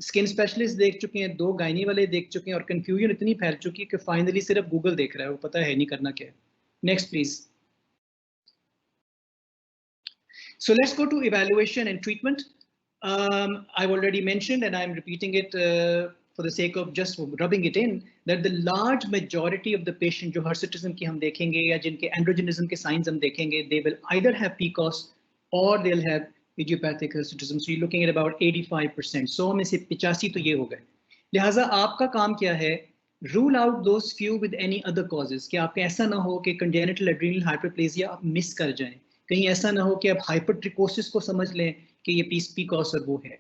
[SPEAKER 2] स्किन स्पेशलिस्ट देख चुके हैं, दो गायनी वाले देख चुके हैं, और कन्फ्यूजन इतनी फैल चुकी है कि फाइनली सिर्फ गूगल देख रहा है, वो पता है नहीं करना क्या है. Next please. So let's go to evaluation and treatment. I've already mentioned, and I'm repeating it for the sake of just rubbing it in, that the large majority of the patient जो hirsutism की हम देखेंगे या जिनके androgenism के signs हम देखेंगे, they will either have PCOS or they'll have idiopathic hirsutism. So you're looking at about 85%. 100 में से 85 तो ये हो गए. लिहाजा आपका काम क्या है? Rule out those few with any other causes. कि आपके ऐसा ना हो कि congenital adrenal hyperplasia आप मिस कर जाएं. कहीं ऐसा ना हो कि आप हाइपरट्रिकोसिस को समझ लें कि ये PCOS और वो है.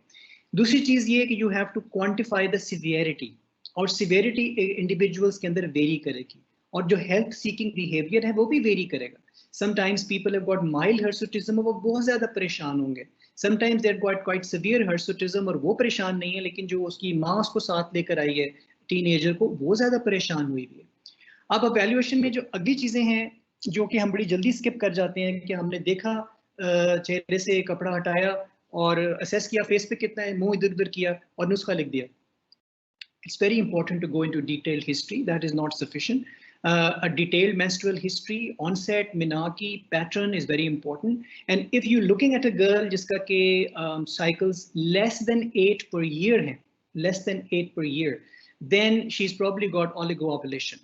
[SPEAKER 2] दूसरी चीज ये कि you have to quantify the severity, और सिवियरिटी इंडिविजुअल्स के अंदर वेरी करेगी, और जो हेल्थ सीकिंग बिहेवियर है वो भी वेरी करेगा. Sometimes people have got mild hirsutism, वो बहुत ज्यादा परेशान होंगे. Sometimes they have got quite severe hirsutism और वो परेशान नहीं है, लेकिन जो उसकी माँ उसको साथ लेकर आई है टीनेजर को, वो ज्यादा परेशान हुई हुई है. अब एवेल्युएशन में जो अगली चीजें हैं जो कि हम बड़ी जल्दी स्किप कर जाते हैं, कि हमने देखा चेहरे से कपड़ा हटाया और असेस किया फेस पे कितना है, मुंह इधर उधर किया और नुस्खा लिख दिया. It's very important to go into detailed history. That is not sufficient. A detailed menstrual history, onset, menarche, pattern is very important. And if you're looking at a girl जिसका के cycles less than 8 per year है, less than 8 per year, then she's probably got oligoovulation.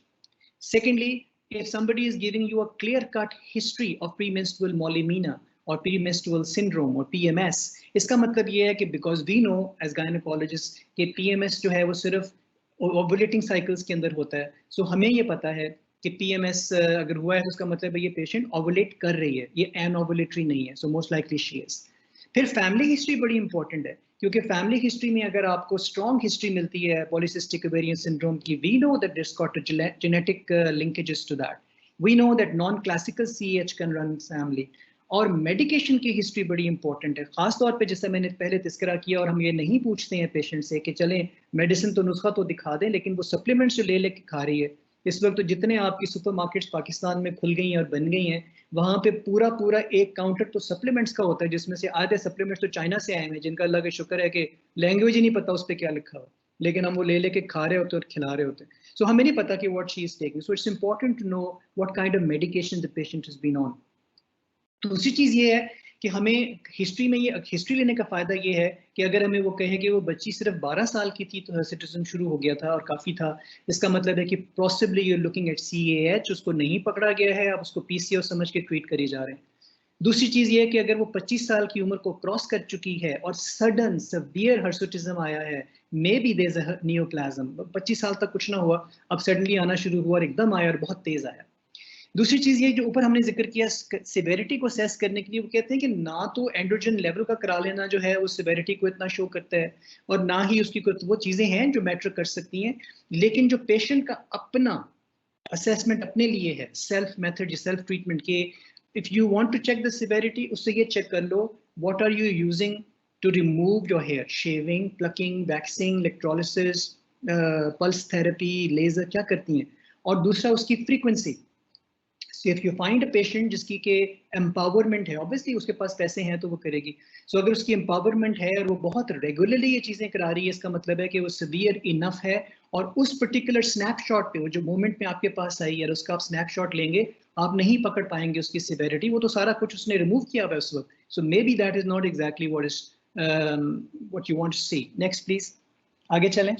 [SPEAKER 2] Secondly, if somebody is giving you a clear-cut history of premenstrual molemina or premenstrual syndrome or PMS, इसका मतलब ये है कि because we know as gynecologists कि PMS जो है वो सिर्फ ovulating cycles के अंदर होता है, so हमें ये पता है कि PMS अगर हुआ है तो उसका मतलब है ये patient ovulate कर रही है, ये anovulatory नहीं है, so most likely she is. फिर फैमिली हिस्ट्री बड़ी इंपॉर्टेंट है, क्योंकि फैमिली हिस्ट्री में अगर आपको स्ट्रॉन्ग हिस्ट्री मिलती है पॉलीसिस्टिक ओवेरियन सिंड्रोम की, we know that it's got genetic linkages to that, we know that non classical CH can run family. और मेडिकेशन की हिस्ट्री बड़ी इंपॉर्टेंट है, खास तौर पे जैसे मैंने पहले तस्करा किया, और हम ये नहीं पूछते हैं पेशेंट से कि चलें मेडिसिन तो नुस्खा तो दिखा दें, लेकिन वो सप्लीमेंट्स जो ले लेके खा रही है. इस वक्त तो जितने आपकी सुपरमार्केट्स पाकिस्तान में खुल गई हैं और बन गई हैं, वहाँ पे पूरा एक काउंटर तो सप्लीमेंट्स का होता है, जिसमें से आधे सप्लीमेंट्स तो चाइना से आए हैं, जिनका अल्लाह का शुक्र है कि लैंग्वेज ही नहीं पता उस पर क्या लिखा हो. लेकिन हम वो ले लेके खा रहे होते और खिला रहे होते. So हमें नहीं पता कि what she is taking. So it's important to know what kind of medication the patient has been on. दूसरी चीज ये है कि हमें हिस्ट्री में, ये हिस्ट्री लेने का फायदा ये है कि अगर हमें वो कहे कि वो बच्ची सिर्फ 12 साल की थी तो हर्सिटिज्म शुरू हो गया था और काफी था, इसका मतलब है कि possibly you looking at CAH, उसको नहीं पकड़ा गया है, आप उसको PCO समझ के ट्रीट करी जा रहे हैं. दूसरी चीज ये है कि अगर वो 25 साल की उम्र को क्रॉस कर चुकी है और सडन सवियर हर्सिटिज्म आया है, may be there is a neoplasm, 25 साल तक कुछ ना हुआ, अब सडनली आना शुरू हुआ और एकदम आया और बहुत तेज आया. दूसरी चीज ये जो ऊपर हमने जिक्र किया सिवेरिटी को असेस करने के लिए, वो कहते हैं कि ना तो एंड्रोजन लेवल का करा लेना जो है वो सिवेरिटी को इतना शो करता है, और ना ही उसकी कोई वो चीजें हैं जो मैटर कर सकती हैं, लेकिन जो पेशेंट का अपना असेसमेंट अपने लिए है, सेल्फ मेथड या सेल्फ ट्रीटमेंट के, if you want to check the severity, उससे ये चेक कर लो what are you using to remove your hair, shaving, plucking, waxing, electrolysis, pulse therapy, laser, क्या करती हैं, और दूसरा उसकी frequency. So if you find a patient जिसकी के empowerment है, obviously उसके पास पैसे हैं तो वो करेगी. So अगर उसकी empowerment है और वो बहुत regularly ये चीजें करा रही है, इसका मतलब है कि वो severe enough है, और उस particular snapshot पे, वो जो moment में आपके पास आई है, उसका आप snapshot लेंगे, आप नहीं पकड़ पाएंगे उसकी severity, वो तो सारा कुछ उसने remove किया हुआ है उस वक्त. So maybe that is not exactly what you want to see. Next please. आगे चलें.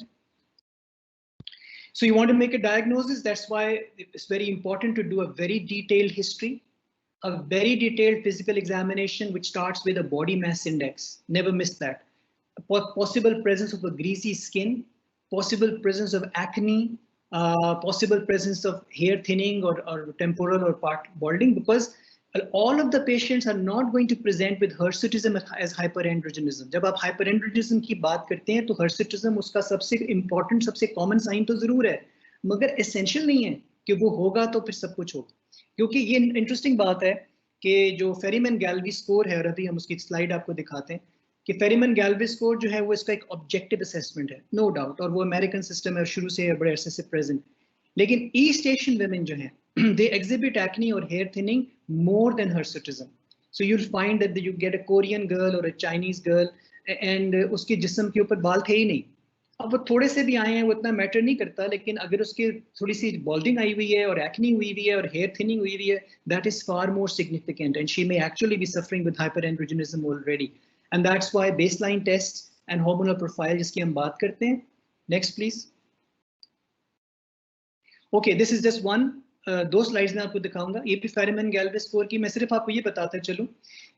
[SPEAKER 2] So you want to make a diagnosis, that's why it's very important to do a very detailed history, a very detailed physical examination which starts with a body mass index. Never miss that. Possible presence of a greasy skin, possible presence of acne, possible presence of hair thinning or temporal or part balding, because all of the patients are not going to present with hirsutism as hyperandrogenism. जब आप hyperandrogenism की बात करते हैं तो hirsutism उसका सबसे important, सबसे common sign तो जरूर है, मगर essential नहीं है कि वो होगा तो फिर सब कुछ होगा. क्योंकि ये interesting बात है कि जो Ferryman-Galvi score है, और अभी हम उसकी slide आपको दिखाते हैं, कि Ferryman-Galvi score जो है वो इसका एक objective assessment है, no doubt, और वो American system है शुरू से बड़े अरसे से present. लेकिन East Asian women जो हैं, they exhibit acne or hair thinning more than hirsutism. So you'll find that you get a Korean girl or a Chinese girl and उसके जिस्म के ऊपर बाल थे ही नहीं. अब वो थोड़े से भी आए हैं वो इतना मैटर नहीं करता, लेकिन अगर उसकी थोड़ी सी बॉल्डिंग आई हुई है और एक्नी हुई हुई है और हेयर थिनिंग हुई हुई है, that is far more significant and she may actually be suffering with hyperandrogenism already. And that's why baseline tests and hormonal profile जिसकी हम बात करते हैं. Next please. Okay, this is just one. दो slides में आपको दिखाऊंगा. ये भी Ferryman-Galvi स्कोर की, मैं सिर्फ आपको ये बताता चलूं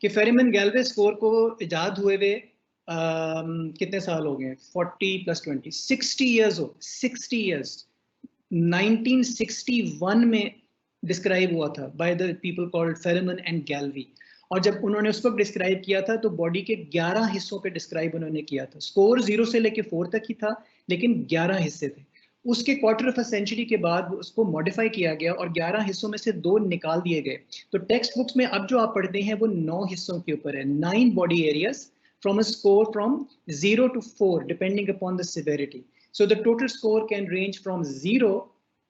[SPEAKER 2] कि Ferryman-Galvi स्कोर को इजाद हुए हुए कितने साल हो गए? 40 + 20, 60 years हो, 60 years. 1961 में डिस्क्राइब हुआ था by the people called Ferryman and Galvi. और जब उन्होंने उसको डिस्क्राइब किया था तो बॉडी के 11 हिस्सों पे डिस्क्राइब उन्होंने किया था. स्कोर 0 से लेके 4 तक ही था, लेकिन 11 हिस्से थे. उसके क्वार्टर ऑफ अ सेंचुरी के बाद उसको मॉडिफाई किया गया और 11 हिस्सों में से 2 निकाल दिए गए. तो टेक्स्ट बुक्स में अब जो आप पढ़ते हैं वो 9 हिस्सों के ऊपर है, 9 body areas from a score from 0 to 4 depending upon the severity. So the total score can range from 0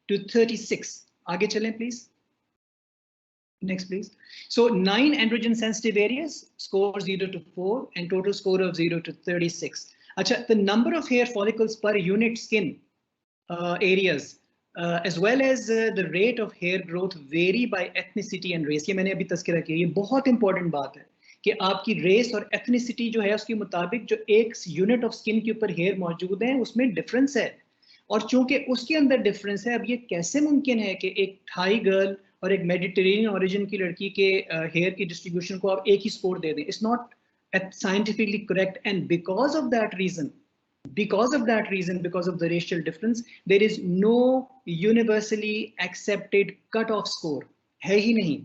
[SPEAKER 2] to 36. आगे चलें please. Next please. So 9 androgen sensitive areas, score 0 to 4 and total score of 0 to 36. अच्छा, the number of hair follicles per unit skin areas as well as the rate of hair growth vary by ethnicity and race. ये मैंने अभी तज़किरा किया, ये बहुत important बात है कि आपकी रेस और एथनिसिटी जो है उसके मुताबिक जो एक यूनिट ऑफ स्किन के ऊपर हेयर मौजूद है उसमें डिफरेंस है. और चूंकि उसके अंदर डिफरेंस है, अब ये कैसे मुमकिन है कि एक थाई गर्ल और एक मेडिटेरेनियन ओरिजिन की लड़की के हेयर की डिस्ट्रीब्यूशन को आप एक ही स्कोर दे दें? It's not scientifically correct. And because of that reason, because of the racial difference, there is no universally accepted cut off score, है ही नहीं.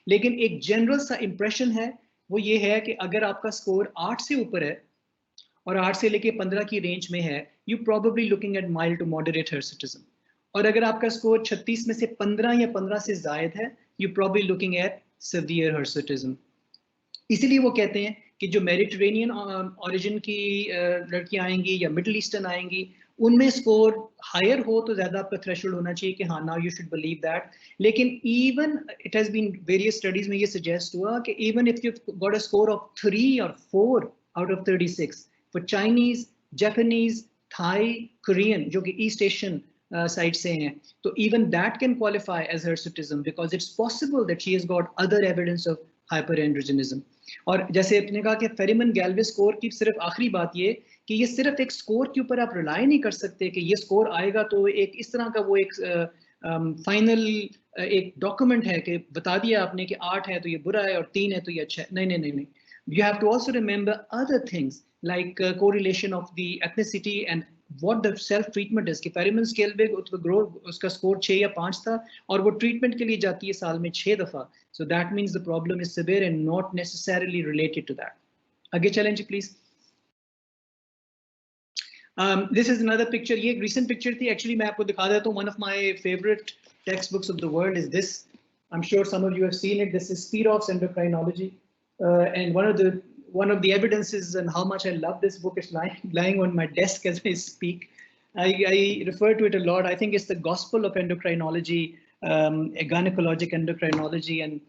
[SPEAKER 2] लेकिन एक जनरल सा इंप्रेशन है, वो ये है कि अगर आपका स्कोर 8 से ऊपर है और 8 से लेके 15 की रेंज में है, you probably looking at mild to moderate hirsutism. और अगर आपका स्कोर 36 में से 15 या 15 से जायद है, you probably looking eight severe hirsutism. इसीलिए वो कहते हैं कि जो मेडिटेरेनियन ओरिजिन की लड़कियां आएंगी या मिडिल ईस्टर्न आएंगी, उनमें स्कोर हायर हो तो ज्यादा आपका थ्रेशोल्ड होना चाहिए कि हाँ, now you should believe that. लेकिन even it has been various studies में ये सजेस्ट हुआ कि even if you got a score of 3 or 4 out of 36 for Chinese, Japanese, Thai, Korean, जो कि ईस्ट एशियन साइड से हैं, तो even that can qualify as hirsutism because it's possible that she has got other evidence of hyperandrogenism. और जैसे आपने कहा कि फेरिमन गैल्वे स्कोर की सिर्फ आखिरी बात ये कि ये सिर्फ एक स्कोर के ऊपर आप रिलाई नहीं कर सकते कि ये स्कोर आएगा तो एक इस तरह का वो एक फाइनल एक डॉक्यूमेंट है कि बता दिया आपने कि 8 है तो ये बुरा है और 3 है तो ये अच्छा है। नहीं नहीं नहीं नहीं, you have to also remember other things like correlation of the ethnicity and what the self treatment is कि फेरिमन स्केल पे उसका स्कोर 6 या 5 था और वो ट्रीटमेंट के लिए जाती है साल में 6 दफा, so that means the problem is severe and not necessarily related to that. आगे चलें जी please. This is another picture, ये एक recent picture थी, actually मैं आपको दिखा देता हूँ, one of my favorite textbooks of the world is this, I'm sure some of you have seen it, this is Spirov's Endocrinology, and one of the evidences and how much I love this book is lying on my desk as I speak. I refer to it a lot. I think it's the gospel of endocrinology, gynecologic endocrinology, and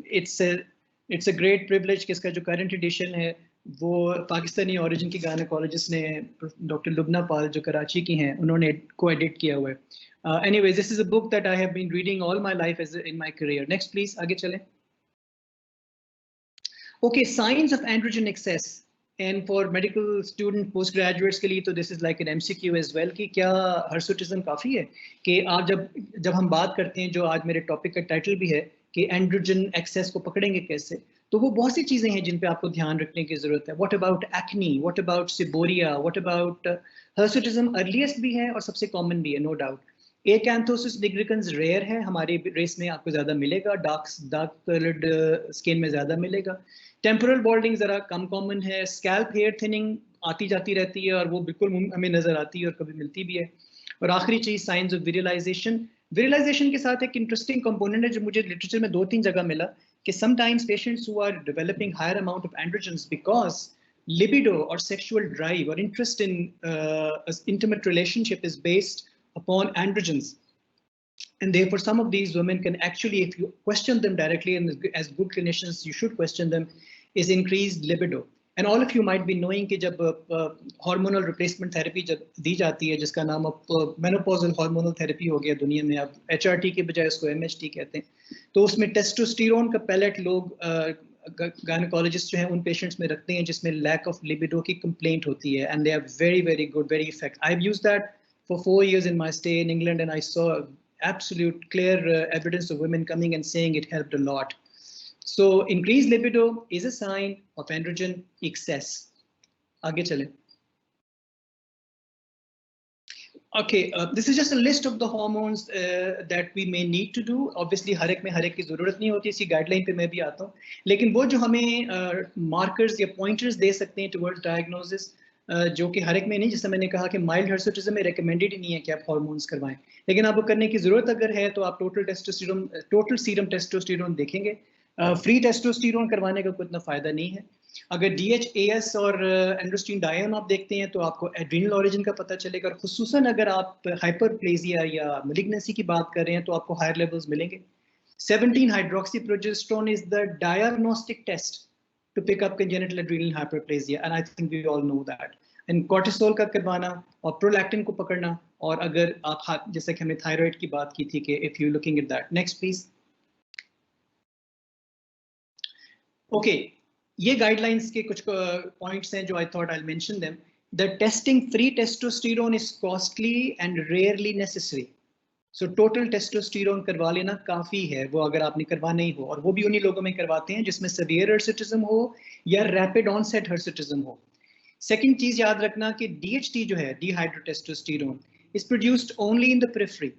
[SPEAKER 2] it's a great privilege कि इसका जो current edition है वो Pakistani origin की gynecologist ने doctor Lubna पाल जो कराची की हैं उन्होंने co-edit किया हुआ है. Anyways, this is a book that I have been reading all my life in my career. Next, please. आगे चलें. Okay, signs of androgen excess, and for medical student postgraduates के लिए तो this is like an MCQ as well कि क्या hirsutism काफ़ी है कि आप जब हम बात करते हैं, जो आज मेरे टॉपिक का टाइटल भी है कि एंड्रोजन एक्सेस को पकड़ेंगे कैसे, तो वो बहुत सी चीज़ें हैं जिन पे आपको ध्यान रखने की ज़रूरत है. What about acne, what about seborrhoea, what about hirsutism earliest भी है और सबसे कॉमन भी है, no doubt. Acanthosis nigricans rare है, हमारे रेस में आपको ज़्यादा मिलेगा, डार्क कलर्ड स्किन में ज़्यादा मिलेगा. टेम्पोरल बॉल्डिंग ज़रा कम कॉमन है. स्कैल्प हेयर थिनिंग आती जाती रहती है और वो बिल्कुल हमें नज़र आती है और कभी मिलती भी है. और आखिरी चीज़ साइंस ऑफ विरिलाइजेशन. विरिलाइजेशन के साथ एक इंटरेस्टिंग कंपोनेंट है जो मुझे लिटरेचर में 2-3 जगह मिला कि sometimes patients who are developing higher amount of androgens because libido or sexual drive or interest in intimate relationship is based upon androgens, and therefore some of these women can actually, if you question them directly, and as good clinicians you should question them, is increased libido. And all of you might be knowing कि जब hormonal replacement therapy जब दी जाती है, जिसका नाम अब menopausal hormonal therapy हो गया दुनिया में, अब HRT के बजाय उसको MHT कहते हैं, तो उसमें टेस्टोस्टेरोन का पैलेट लोग गायनेकोलॉजिस्ट जो हैं उन पेशेंट्स में रखते हैं जिसमें लैक ऑफ लिबिडो की कंप्लेंट होती है, and they are very very good, very effective. I have used that for 4 years in my stay in England, and I saw absolute clear evidence of women coming and saying it helped a lot. So increased libido is a sign of androgen excess. आगे चलें. Okay, this is just a list of the hormones that we may need to do. Obviously हर एक में हर एक की ज़रूरत नहीं होती, इसी गाइडलाइन पे मैं भी आता हूँ, लेकिन वो जो हमें मार्कर्स या पॉइंटर्स दे सकते हैं टुवर्ड्स डायग्नोसिस, जो कि हर एक में नहीं, जैसे मैंने कहा कि माइल्ड हिर्सुटिज्म में रिकमेंडेड ही नहीं है कि आप हार्मोन्स करवाएं, लेकिन आपको करने की ज़रूरत अगर है तो आप टोटल सीरम टेस्टोस्टेरोन देखेंगे. फ्री टेस्टोस्टेरोन करवाने का कोई इतना फ़ायदा नहीं है. अगर DHAS और एंड्रोस्टेरोन डायन आप देखते हैं तो आपको एड्रीनल ओरिजिन का पता चलेगा, और खुसूसन अगर आप हाइपरप्लेजिया या मैलिग्नेंसी की बात कर रहे हैं तो आपको हायर लेवल्स मिलेंगे. 17-hydroxyprogesterone is the diagnostic test to pick up congenital adrenal hyperplasia, and I think we all know that. And cortisol का करवाना और prolactin को पकड़ना, और अगर आप जैसे कि हमने थायराइड की बात की थी कि if you looking at that. Next please. Okay, ये guidelines के कुछ points हैं जो I thought I'll mention them. The testing free testosterone is costly and rarely necessary. So total testosterone करवा लेना काफ़ी है, वो अगर आपने करवाना ही हो, और वो भी उन्हीं लोगों में करवाते हैं जिसमें severe hirsutism हो या rapid onset hirsutism हो. Second चीज़ याद रखना कि DHT जो है, dihydrotestosterone, is produced only in the periphery.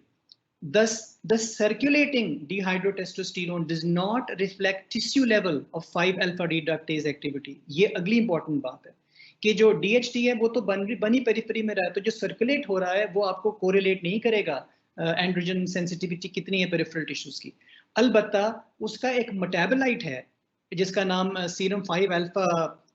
[SPEAKER 2] Thus, the circulating dihydrotestosterone does not reflect tissue level of 5-alpha reductase activity. ये अगली important बात है कि जो DHT है वो तो बनी पेरिफेरी में रहा है, तो जो सर्कुलेट हो रहा है वो आपको कोरिलेट नहीं करेगा एंड्रोजन सेंसिटिविटी कितनी है पेरिफेरल टिश्यूज की. अलबत्ता उसका एक मेटाबोलाइट है जिसका नाम सीरम 5-alpha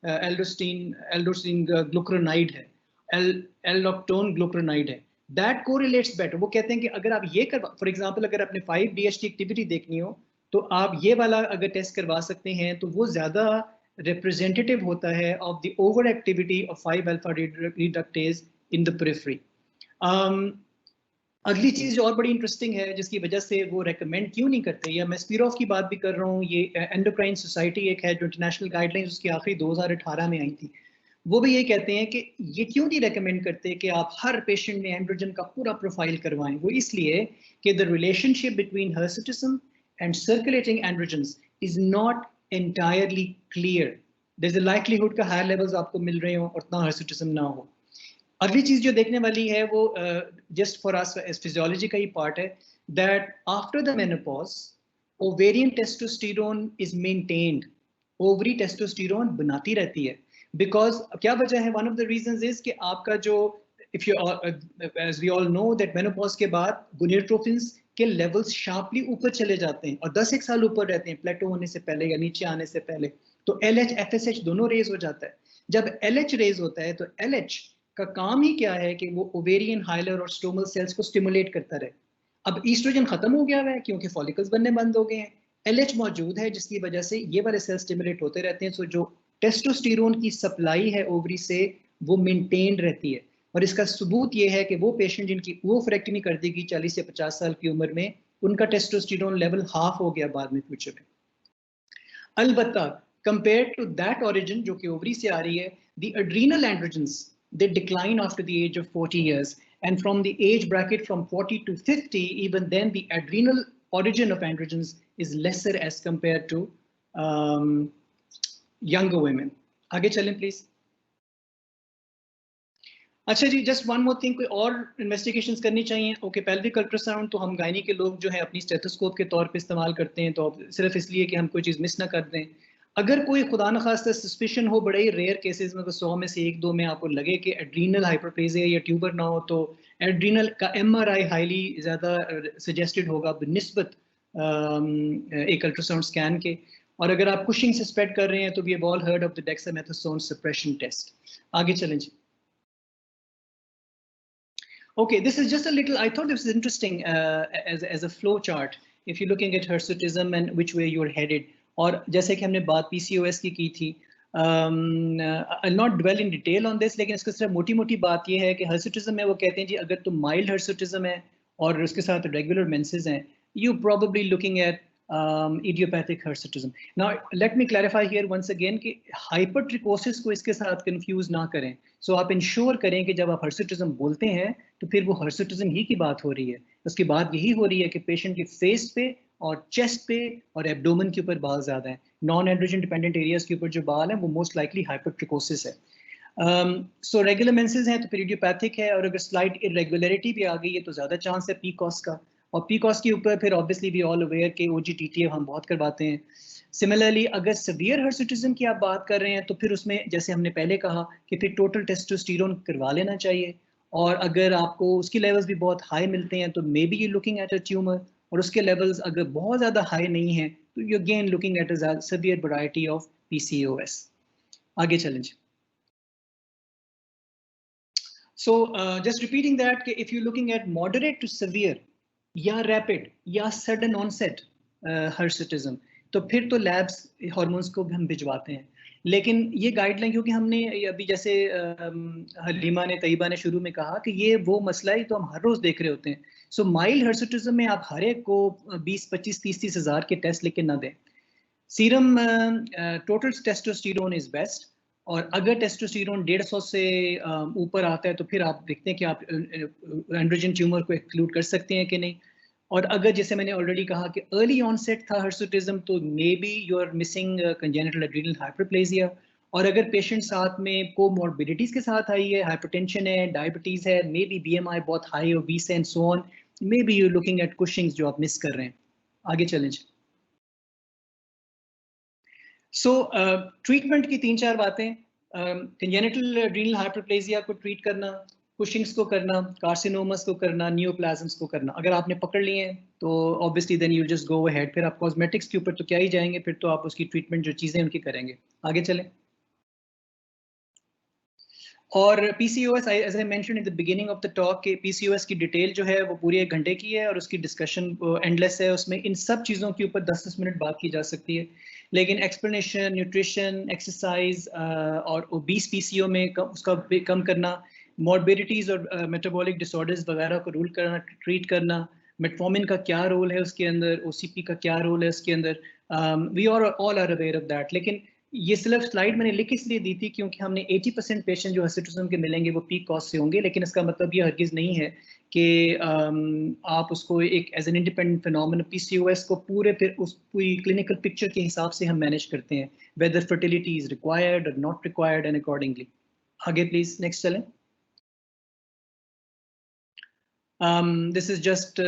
[SPEAKER 2] एल्डोस्टीन ग्लूक्रोनाइड है, एल्डोक्टोन ग्लूक्रोनाइड है. That correlates better. वो कहते हैं कि अगर आप ये करवा, फॉर एग्जांपल अगर आपने 5-DHT एक्टिविटी देखनी हो तो आप ये वाला अगर टेस्ट करवा सकते हैं तो वो ज़्यादा representative होता है of the overactivity of 5-alpha reductase in the periphery. अगली चीज जो और बड़ी इंटरेस्टिंग है जिसकी वजह से वो रेकमेंड क्यों नहीं करते, या मैं स्पीरोफ की बात भी कर रहा हूँ, ये एंडोक्राइन सोसाइटी एक है जो इंटरनेशनल गाइडलाइंस उसकी आखिरी 2018 में आई थी, वो भी ये कहते हैं कि ये क्यों नहीं रेकमेंड करते कि आप हर पेशेंट में एंड्रोजन का पूरा प्रोफाइल करवाएं। वो इसलिए कि the relationship between hirsutism and circulating androgens is not entirely clear. There is a likelihood का हायर लेवल्स आपको मिल रहे हो और उतना हिर्सुटिज्म ना हो। अगली चीज जो देखने वाली है वो just for us as physiology का ही पार्ट है, that after the menopause ovarian testosterone is maintained, ovary testosterone बनाती रहती है। बिकॉज क्या वजह है, one of the reasons is कि आपका जो if you as we all know that menopause के बाद गोनेडोट्रोफिन्स के लेवल्स शार्पली ऊपर चले जाते हैं और 10 एक साल ऊपर रहते हैं प्लेटो होने से पहले या नीचे आने से पहले। तो LH FSH दोनों रेज हो जाता है। जब LH रेज होता है तो LH का काम ही क्या है कि वो ओवेरियन हाइलर और स्टोमल सेल्स को स्टिमुलेट करता रहे। अब ईस्ट्रोजन खत्म हो गया है क्योंकि फॉलिकल्स बनने बंद हो गए हैं, LH मौजूद है जिसकी वजह से ये वाले सेल्स स्टिमुलेट होते रहते हैं। सो जो टेस्टोस्टेरोन की सप्लाई है ओवरी से वो मेंटेन रहती है। और इसका सबूत ये है कि वो पेशेंट जिनकी ओवरेक्टमी कर दी गई 40 से 50 साल की उम्र में, उनका टेस्टोस्टेरोन लेवल हाफ हो गया बाद में फ्यूचर में। अलबत्ता कंपेयर टू दैट ओरिजिन जो कि ओवरी से आ रही है, the adrenal androgens they decline after the age of 40 years, and from the age bracket from 40 to 50, even then the adrenal origin of androgens is lesser as compared to younger women. आगे चलें please. अच्छा जी, just one more thing, कोई और investigations करनी चाहिए? Okay, pelvic ultrasound तो हम gynae के लोग जो है अपनी स्टेथोस्कोप के तौर पे इस्तेमाल करते हैं, तो सिर्फ इसलिए कि हम कोई चीज़ मिस ना कर दें। अगर कोई खुदा न खास्ता सस्पिशन हो, बड़े ही रेयर केसेस में, 100 में से 1-2 में आपको लगे कि एड्रीनल हाइपरप्लेजिया या ट्यूबर ना हो, तो एड्रीनल का MRI हाईली ज़्यादा सजेस्टेड होगा बनिस्बत एक अल्ट्रासाउंड स्कैन के। और अगर आप कुशिंग सस्पेक्ट कर रहे हैं तो we have all heard of the dexamethasone suppression test. आगे चलें जी। Okay, this is just a little, I thought this is interesting as a flow chart, if you're looking at hirsutism and which way you're headed. और जैसे कि हमने बात PCOS की थी, I'll not dwell in detail on this, लेकिन इसका सिर्फ मोटी बात ये है कि hirsutism में वो कहते हैं जी अगर तो mild hirsutism है और उसके साथ regular menses हैं, you probably looking at idiopathic hirsutism. Now let me clarify here once again कि hypertrichosis को इसके साथ confuse ना करें। So आप ensure करें कि जब आप hirsutism बोलते हैं तो फिर वो hirsutism ही की बात हो रही है। उसकी बात यही हो रही है कि पेशेंट के फेस पे और चेस्ट पे और एब्डोमेन के ऊपर बाल ज़्यादा हैं। नॉन एंड्रोजन डिपेंडेंट एरियाज के ऊपर जो बाल हैं वो मोस्ट लाइकली हाइपरट्रिकोसिस है। सो रेगुलर मेंसेस हैं तो फिर इडियोपैथिक है, और अगर स्लाइट इरेगुलरिटी भी आ गई है तो ज़्यादा चांस है पीकॉस का। और पीकॉस के ऊपर फिर ऑब्वियसली वी ऑल अवेयर के OGTT हम बहुत करवाते हैं। सिमिलरली अगर सीवियर हिर्सुटिज्म की आप बात कर रहे हैं तो फिर उसमें जैसे हमने पहले कहा कि फिर टोटल टेस्टोस्टेरोन करवा लेना चाहिए, और अगर आपको उसकी लेवल्स भी बहुत हाई मिलते हैं तो may be you looking at a tumour, और उसके लेवल्स अगर बहुत ज़्यादा हाई नहीं है तो you again looking at a severe variety of PCOS। आगे चलें। So just repeating that कि if you're looking at moderate to severe या रैपिड या सडन ऑनसेट हिर्सुटिज्म तो फिर तो लैब्स हार्मोन्स को भी हम भिजवाते हैं। लेकिन ये गाइडलाइन, क्योंकि हमने अभी जैसे हलीमा ने तैयबा ने शुरू में कहा कि ये वो मसला ही तो हम हर रोज देख रहे होते हैं। सो माइल्ड हिर्सुटिज्म में आप हर एक को 20, 25, 30 हज़ार के टेस्ट लेके ना दें। Serum total testosterone is best, और अगर टेस्टोस्टेरोन 150 से ऊपर आता है तो फिर आप देखते हैं कि आप एंड्रोजन ट्यूमर को एक्सक्लूड कर सकते हैं कि नहीं। और अगर जैसे मैंने ऑलरेडी कहा कि अर्ली ऑनसेट था हिर्सुटिज्म तो may be you are missing congenital adrenal hyperplasia. और अगर पेशेंट साथ में कोमॉर्बिडिटीज के साथ आई है, हाइपरटेंशन है, डायबिटीज है, मे बी BMI बहुत हाई और बीस and so on, may be you looking at Cushing's जो आप मिस कर रहे हैं। आगे चलें। सो ट्रीटमेंट की 3-4 बातें। कंजेनिटल एड्रीनल हाइपरप्लेजिया को ट्रीट करना, कुशिंग्स को करना, कार्सिनोमस को करना, नियोप्लाज्म्स को करना। अगर आपने पकड़ लिए हैं तो obviously then you just go ahead. फिर आप कॉस्मेटिक्स के ऊपर तो क्या ही जाएंगे, फिर तो आप उसकी ट्रीटमेंट जो चीज़ें उनकी करेंगे। आगे चलें। और PCOS, as I mention in the beginning of the talk, के PCOS की डिटेल जो है वो पूरी 1 घंटे की है और उसकी डिस्कशन एंडलेस है। उसमें इन सब चीज़ों के ऊपर 10-10 मिनट बात की जा सकती है। लेकिन एक्सप्लेनेशन, न्यूट्रिशन, एक्सरसाइज और ओबीस पीसीओ में उसका कम करना, मॉर्बिडिटीज और मेटाबॉलिक डिसऑर्डर्स वगैरह को रूल करना, ट्रीट करना, मेटफॉर्मिन का क्या रोल है उसके अंदर, ओसीपी का क्या रोल है उसके अंदर, we are all are aware of that. लेकिन ये सिर्फ स्लाइड मैंने लिख इसलिए दी थी क्योंकि हमने 80% पेशेंट जो हिर्सुटिज्म के मिलेंगे वो पीक कॉस्ट से होंगे, लेकिन इसका मतलब ये हरगिज नहीं है कि आप उसको एक as an independent phenomena PCOS को पूरे फिर उस पूरी क्लिनिकल पिक्चर के हिसाब से हम मैनेज करते हैं, वेदर फर्टिलिटी इज रिक्वायर्ड और नॉट रिक्वायर्ड एंड अकॉर्डिंगली। आगे प्लीज नेक्स्ट चलें। This is just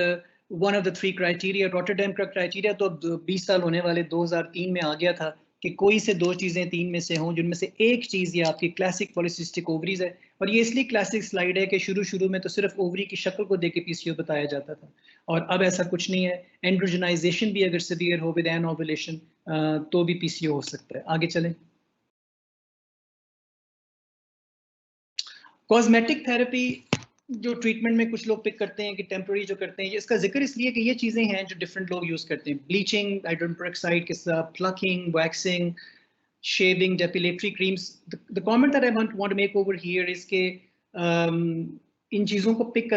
[SPEAKER 2] one of the 3 criteria. Rotterdam का क्राइटेरिया तो अब 20 साल होने वाले 2003 में आ गया था कि कोई से 2 चीज़ें 3 में से हों, जिनमें से एक चीज़ ये आपकी क्लासिक पॉलीसिस्टिक ओवरीज है। और ये इसलिए क्लासिक स्लाइड है कि शुरू में तो सिर्फ ओवरी की शक्ल को देख के पीसीओ बताया जाता था, और अब ऐसा कुछ नहीं है। एंड्रोजनाइजेशन भी अगर सीवियर हो विद एन ओवुलेशन तो भी पीसीओ हो सकता है। आगे चलें। कॉस्मेटिक थेरेपी जो ट्रीटमेंट में कुछ लोग पिक करते हैं कि टेम्पररी जो करते हैं, इसका जिक्र इसलिए कि ये चीज़ें हैं जो डिफरेंट लोग यूज़ करते हैं। ब्लीचिंग, हाइड्रोजन पेरोक्साइड के साथ, plucking, waxing, shaving, depilatory creams. The comment that I want to make over here is कि इन चीज़ों को पिक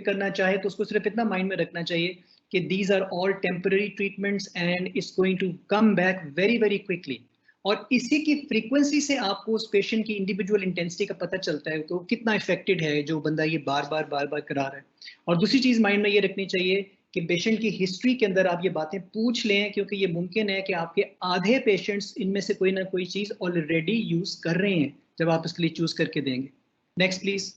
[SPEAKER 2] करना चाहे तो उसको सिर्फ इतना माइंड में रखना चाहिए कि these are all temporary treatments and it's going to come back very very quickly. और इसी की फ्रीक्वेंसी से आपको उस पेशेंट की इंडिविजुअल इंटेंसिटी का पता चलता है तो कितना इफेक्टेड है जो बंदा ये बार बार करा रहा है। और दूसरी चीज़ माइंड में ये रखनी चाहिए कि पेशेंट की हिस्ट्री के अंदर आप ये बातें पूछ लें, क्योंकि ये मुमकिन है कि आपके आधे पेशेंट्स इनमें से कोई ना कोई चीज़ ऑलरेडी यूज कर रहे हैं जब आप इसके लिए चूज करके देंगे। Next please.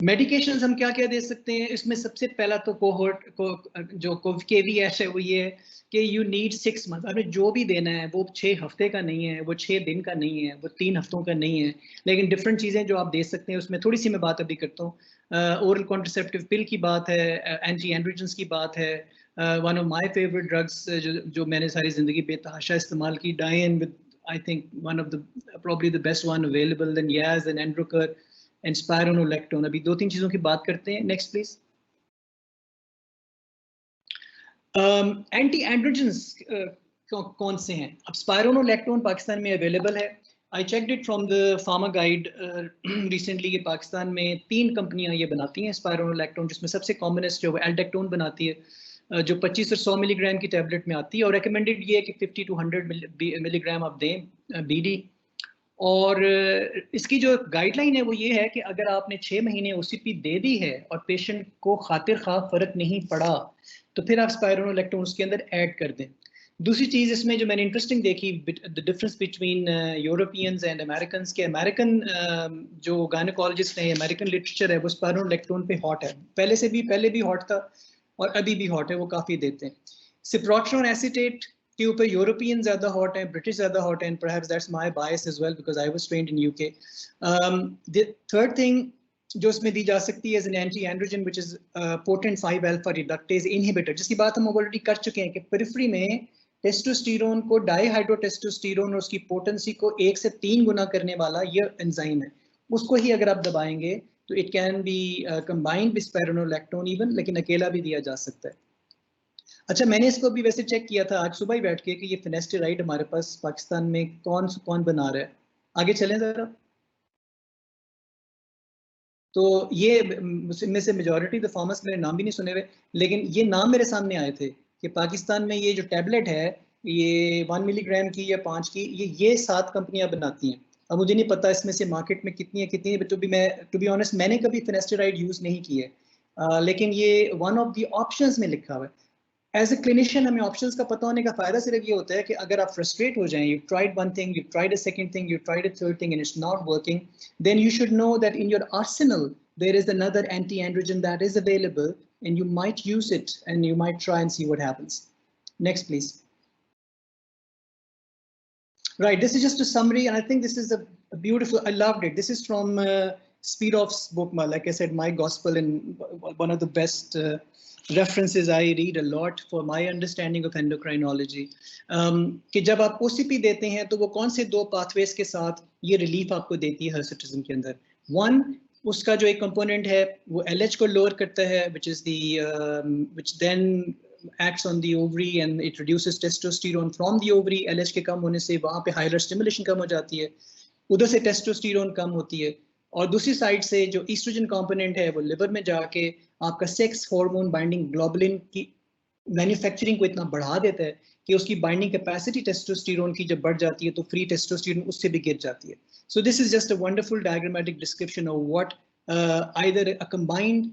[SPEAKER 2] मेडिकेशंस हम क्या क्या दे सकते हैं इसमें? सबसे पहला तो कोहोर्ट को जो केवीएस है वो ये है कि यू नीड 6 मंथ। आपने जो भी देना है वो 6 हफ्ते का नहीं है, वो 6 दिन का नहीं है, वो 3 हफ्तों का नहीं है, लेकिन डिफरेंट चीज़ें जो आप दे सकते हैं उसमें थोड़ी सी मैं बात अभी करता हूँ। ओरल कॉन्ट्रासेप्टिव पिल की बात है, एंटी एंड्रोजन्स की बात है। One of my favourite drugs जो मैंने सारी ज़िंदगी बेतहाशा इस्तेमाल की, Diane with I think one of the probably the best one available, then Yaz and Androcur and spironolactone. अभी 2-3 चीज़ों की बात करते हैं। Next please. एंटी एंड्रोजन्स कौन से हैं? अब स्पायरोनोलेक्टोन पाकिस्तान में अवेलेबल है। I checked it from the pharma guide recently. ये पाकिस्तान में 3 कंपनियां ये बनाती हैं स्पायरोनोलेक्टोन, जिसमें सबसे कॉमनेस्ट जो है एल्डेक्टोन बनाती है, जो 25 और 100 मिलीग्राम की टैबलेट में आती है, और रिकमेंडेड ये है कि 50 to 100 मिलीग्राम आप दें बीडी। और इसकी जो गाइडलाइन है वो ये है कि अगर आपने 6 महीने ओसीपी दे दी है और पेशेंट को खातिर खा फर्क नहीं पड़ा तो फिर आप स्पायरोनोलेक्टोन उसके अंदर ऐड कर दें। दूसरी चीज़ इसमें जो मैंने इंटरेस्टिंग देखी, the difference between Europeans and American के, अमेरिकन जो गायनेकोलॉजिस्ट हैं, अमेरिकन लिटरेचर है वो स्पायरोनोलेक्टोन पे हॉट है, पहले भी हॉट था और अभी भी हॉट है, वो काफ़ी देते हैं। सिप्रोक्सोन एसीटेट के ऊपर यूरोपियन ज़्यादा हॉट है, ब्रिटिश ज़्यादा हॉट है, and perhaps that's my bias as well because I was trained in UK. The third thing जो इसमें दी जा सकती है as an anti androgen which is potent 5 alpha reductase inhibitor, जिसकी बात हम ऑलरेडी कर चुके हैं कि पेरिफेरी में टेस्टोस्टेरोन को डाईहाइड्रोटेस्टोस्टेरोन और उसकी पोटेंसी को 1 से 3 गुना करने वाला ये एंजाइम है, उसको ही अगर आप दबाएंगे तो it can be combined with spironolactone even, लेकिन अकेला भी दिया जा सकता है। अच्छा, मैंने इसको भी वैसे चेक किया था आज सुबह ही बैठ के कि ये फिनेस्टेराइड हमारे पास पाकिस्तान में कौन बना रहा है। आगे चलें जरा। तो ये में से मेजॉरिटी द फार्मर्स मेरे नाम भी नहीं सुने हुए, लेकिन ये नाम मेरे सामने आए थे कि पाकिस्तान में ये जो टैबलेट है ये 1 मिलीग्राम की या 5 की ये 7 कंपनियां बनाती हैं। अब मुझे नहीं पता इसमें से मार्केट में कितनी है, टू बी ऑनेस्ट मैंने कभी फिनेस्टेराइड यूज नहीं की है, लेकिन ये वन ऑफ द ऑप्शंस में लिखा हुआ है। एज ए क्लिनिशियन हमें ऑप्शंस का पता होने का फायदा सिर्फ ये होता है कि अगर आप फ्रस्ट्रेट हो जाएं, you tried one thing, you tried a second thing, you tried a third thing and it's not working, then you should know that in your arsenal there is another anti androgen that is available and you might use it and you might try and see what happens. Next please. Right, this is just a summary and I think this is a beautiful, I loved it. This is from Speedoff's book, like I said, My Gospel, and one of the best references I read a lot for my understanding of endocrinology. कि जब आप OCP देते हैं तो वो कौन से 2 pathways के साथ ये relief आपको देती है हिर्सुटिज्म के अंदर। One, उसका जो एक कंपोनेंट है वो LH को लोअर करता है, which then acts on the ovary and it reduces testosterone from the ovary. LH के कम होने से वहाँ पे हाइलर स्टिमुलेशन कम हो जाती है, उधर से टेस्टोस्टेरोन कम होती है, और दूसरी साइड से जो ईस्ट्रोजन कंपोनेंट है वो लिवर में जाके आपका सेक्स हार्मोन बाइंडिंग ग्लोबुलिन की मैन्युफैक्चरिंग को इतना बढ़ा देता है कि उसकी बाइंडिंग कैपेसिटी टेस्टोस्टेरोन की जब बढ़ जाती है तो फ्री टेस्टोस्टेरोन उससे भी गिर जाती है. So this is just a wonderful diagrammatic description of what either a combined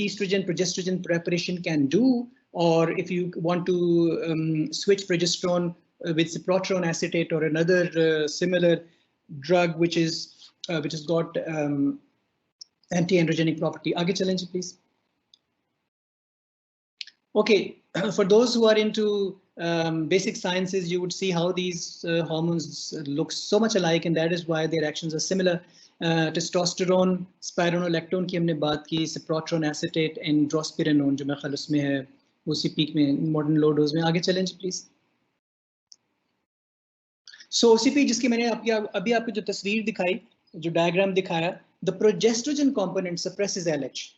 [SPEAKER 2] estrogen progesterone preparation can do, or if you want to switch progesterone with cyproterone acetate or another similar drug which has got anti-androgenic property. आगे चलें जी please. Okay, for those who are into basic sciences, you would see how these hormones look so much alike, and that is why their actions are similar. Testosterone, spironolactone की हमने बात की, cyproterone acetate, and drospirenone जो मेरे ख्याल उसमें है उसी पीक में मॉडर्न लो डोज में. आगे चलें जी प्लीज. So OCP जिसकी मैंने अभी आपको जो तस्वीर दिखाई, जो डायग्राम दिखाया, the progesterone component suppresses LH.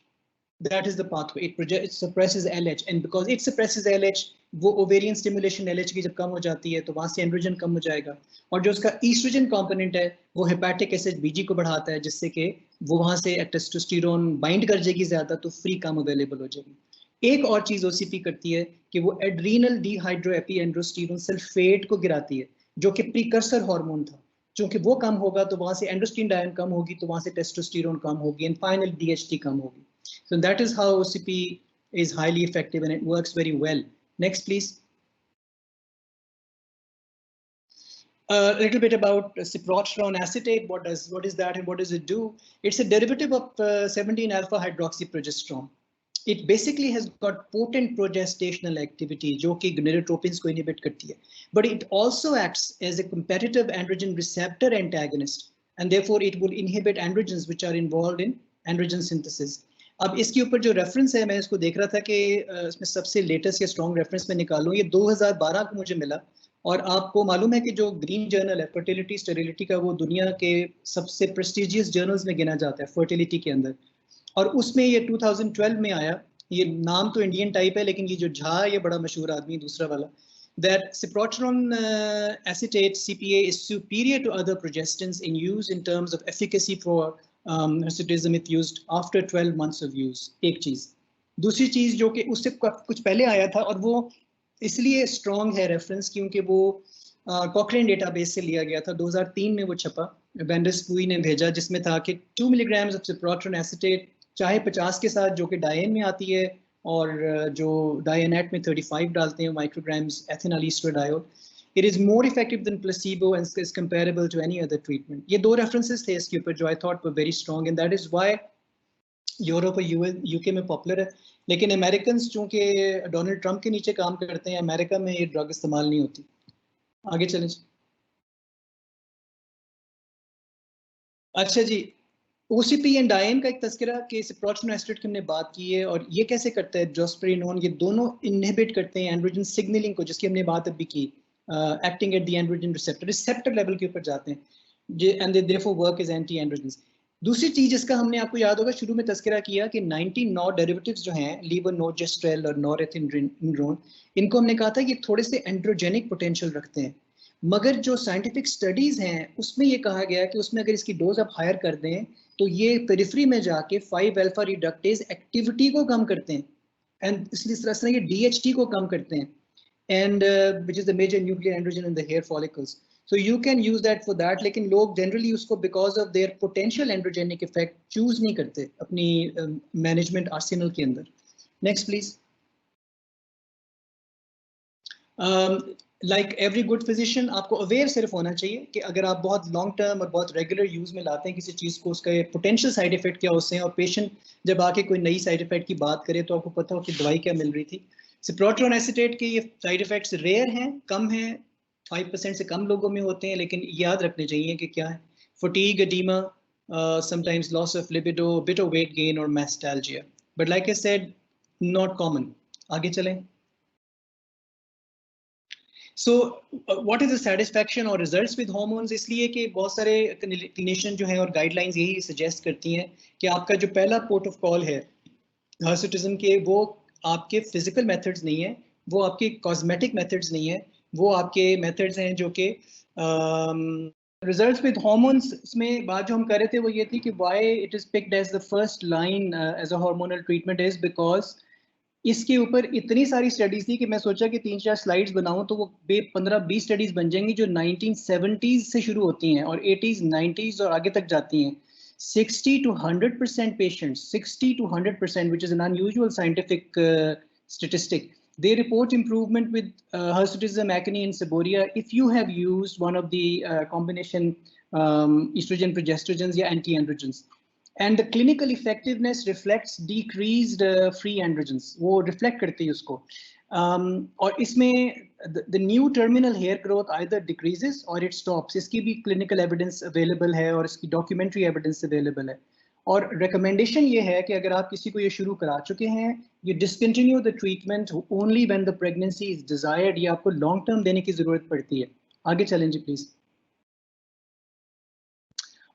[SPEAKER 2] That is the pathway. It suppresses LH, and because it suppresses LH, वो ovarian stimulation LH की जब कम हो जाती है तो वहाँ से एंड्रोजन कम हो जाएगा, और जो उसका ईस्ट्रोजन कंपोनेंट है वो हेपेटिक एसिड BG को बढ़ाता है, जिससे कि वो वहाँ से टेस्टोस्टेरोन बाइंड कर जाएगी ज़्यादा, तो फ्री कम अवेलेबल हो जाएगी. एक और चीज़ OCP करती है कि वो एड्रीनल डिहाइड्रोएपीएंड्रोस्टेरोन सल्फेट को गिराती है, जो कि प्रीकर्सर हार्मोन था. चूंकि वो कम होगा तो वहाँ से एंड्रोस्टेरोन डायन कम होगी, तो वहाँ से टेस्टोस्टेरोन कम होगी, एंड फाइनल DHT कम होगी. So that is how OCP is highly effective and it works very well. Next, please. A little bit about cyproterone acetate. What is that and what does it do? It's a derivative of 17-alpha hydroxyprogesterone. It basically has got potent progestational activity, जो कि gonadotropins को inhibit करती है. But it also acts as a competitive androgen receptor antagonist, and therefore it will inhibit androgens which are involved in androgen synthesis. अब इसके ऊपर जो reference है, मैं इसको देख रहा था कि इसमें सबसे लेटेस्ट या स्ट्रॉन्ग रेफरेंस में निकालूं, ये 2012 को मुझे मिला, और आपको मालूम है कि जो ग्रीन जर्नल है फर्टिलिटी स्टेरिलिटी का, वो दुनिया के सबसे प्रेस्टिजियस जर्नल्स में गिना जाता है फर्टिलिटी के अंदर, और उसमें ये 2012 में आया. ये नाम तो इंडियन टाइप है, लेकिन ये जो झा ये बड़ा मशहूर आदमी दूसरा वाला, that cyproterone acetate CPA is superior to other progestins in use in terms of efficacy for hirsutism if used after 12 months of use. एक चीज. दूसरी चीज जो कि उससे कुछ पहले आया था, और वो इसलिए स्ट्रॉन्ग है रेफरेंस क्योंकि वो कॉकरेन डेटाबेस से लिया गया था. 2003 में वो छपा, वेंडरस्पूई ने भेजा, जिसमें था कि 2 मिलीग्राम्स ऑफ cyproterone acetate चाहे 50 के साथ, जो कि डायन में आती है, और जो डायनेट में 35 डालते हैं micrograms ethinyl estradiol, it is more effective than placebo and is comparable to any other treatment. ये दो references थे इसके ऊपर जो I thought were very strong, and that is why Europe और UK में पॉपुलर है. लेकिन अमेरिकन चूंकि डोनाल्ड ट्रंप के नीचे काम करते हैं, अमेरिका में ये ड्रग इस्तेमाल नहीं होती. आगे चलें. अच्छा जी, OCP एंड डायन का एक तस्करा कि cyproterone acetate की हमने बात की है, और ये कैसे करता है drospirenone, ये दोनों इनहिबिट करते हैं एंड्रोजन सिग्नलिंग को, जिसकी हमने बात अभी की, acting at the androgen receptor level के ऊपर जाते हैं, and they therefore work as anti-androgens. दूसरी चीज जिसका हमने, आपको याद होगा शुरू में तस्करा किया कि 19 डेरिवेटिव्स जो हैं लीवोनोर्जेस्ट्रेल और नॉरेथिंड्रोन, इनको हमने कहा था कि थोड़े से एंड्रोजेनिक पोटेंशियल रखते हैं, मगर जो साइंटिफिक स्टडीज हैं उसमें ये कहा गया कि उसमें अगर इसकी डोज आप हायर कर दें तो ये पेरिफेरी में जाके 5-alpha रिडक्टेज एक्टिविटी को कम करते हैं, एंड इसलिए इस तरह से ये DHT को कम करते हैं, and which is the major nuclear androgen in the hair follicles. So you can use that for that, लेकिन लोग generally उसको because of their potential androgenic effect choose नहीं करते अपनी management arsenal के अंदर. Next please. Like every good physician, आपको aware सिर्फ होना चाहिए कि अगर आप बहुत long term और बहुत regular use में लाते हैं किसी चीज़ को, उसका potential side effect क्या होते हैं, और patient जब आके कोई नई side effect की बात करे तो आपको पता हो कि दवाई क्या मिल रही थी. cyproterone acetate के ये साइड इफेक्ट्स रेयर हैं, कम हैं, 5% से कम लोगों में होते हैं, लेकिन याद रखने चाहिए कि क्या है, fatigue, edema, sometimes loss of libido, bit of weight gain or mastalgia, but like I said, not common. आगे चलें. So what is the satisfaction or results with hormones? इसलिए कि बहुत सारे क्लिनिशियन जो हैं और गाइडलाइंस यही सजेस्ट करती हैं कि आपका जो पहला पोर्ट ऑफ कॉल है हिर्सुटिज्म के, वो आपके फिजिकल मेथड्स नहीं है, वो आपके कॉस्मेटिक मेथड्स नहीं है, वो आपके मेथड्स हैं जो कि रिजल्ट्स विद हार्मोन्स में बात जो हम कर रहे थे वो ये थी कि why it is picked as the first line as a hormonal treatment is because इसके ऊपर इतनी सारी स्टडीज थी कि मैं सोचा कि 3-4 स्लाइड्स बनाऊं तो वो 15-20 स्टडीज बन जाएंगी जो 1970s से शुरू होती हैं और 80s 90s और आगे तक जाती हैं. 60 to 100% patients, 60 to 100%, which is an unusual scientific statistic, they report improvement with hirsutism, acne, and seborrhea if you have used one of the combination estrogen, progestogens, या anti-androgens. And the clinical effectiveness reflects decreased free androgens. वो reflect करती है उसको. और इसमें the new terminal hair growth either decreases or it stops. इसकी भी clinical evidence available है और इसकी documentary evidence available है. और recommendation ये है कि अगर आप किसी को ये शुरू करा चुके हैं, you discontinue the treatment only when the pregnancy is desired. ये आपको long term देने की जरूरत पड़ती है. आगे चलें जी please.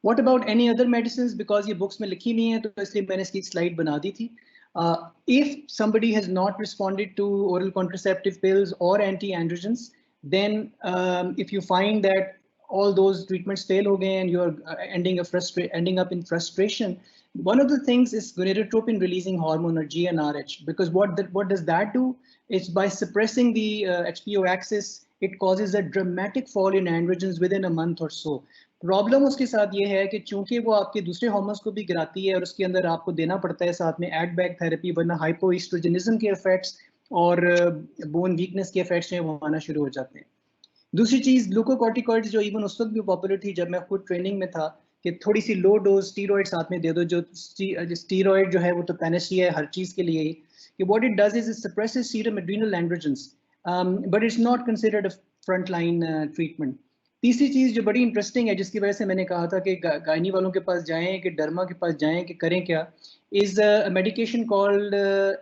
[SPEAKER 2] What about any other medicines? Because ये books में लिखी नहीं है तो इसलिए मैंने इसकी slide बना दी थी. If somebody has not responded to oral contraceptive pills or anti-androgens, then if you find that all those treatments fail ho gaye and you're ending up in frustration, one of the things is gonadotropin releasing hormone or GnRH, because what does that do? It's by suppressing the HPO axis, it causes a dramatic fall in androgens within a month or so. Problem उसके साथ ये है कि चूंकि वो आपके दूसरे hormones को भी गिराती है और उसके अंदर आपको देना पड़ता है साथ में एड बैक थेरेपी, वरना हाइपोएस्ट्रोजेनिज्म के इफेक्ट्स और बोन वीकनेस के इफेक्ट्स हैं वो आना शुरू हो जाते हैं. दूसरी चीज ग्लूकोकॉर्टिकॉइड्स जो इवन उस वक्त भी पॉपुलर थी जब मैं खुद ट्रेनिंग में था कि थोड़ी सी लो डोज स्टीरॉइड साथ में दे दो. जो स्टीरॉइड जो है वो तो पैनेसिया है हर चीज के लिए ही कि what it does is it suppresses serum adrenal androgens, but it's not considered a front line treatment. तीसरी चीज जो बड़ी इंटरेस्टिंग है जिसकी वजह से मैंने कहा था कि गायनी वालों के पास जाएं कि डर्मा के पास जाएं कि करें क्या, is a medication called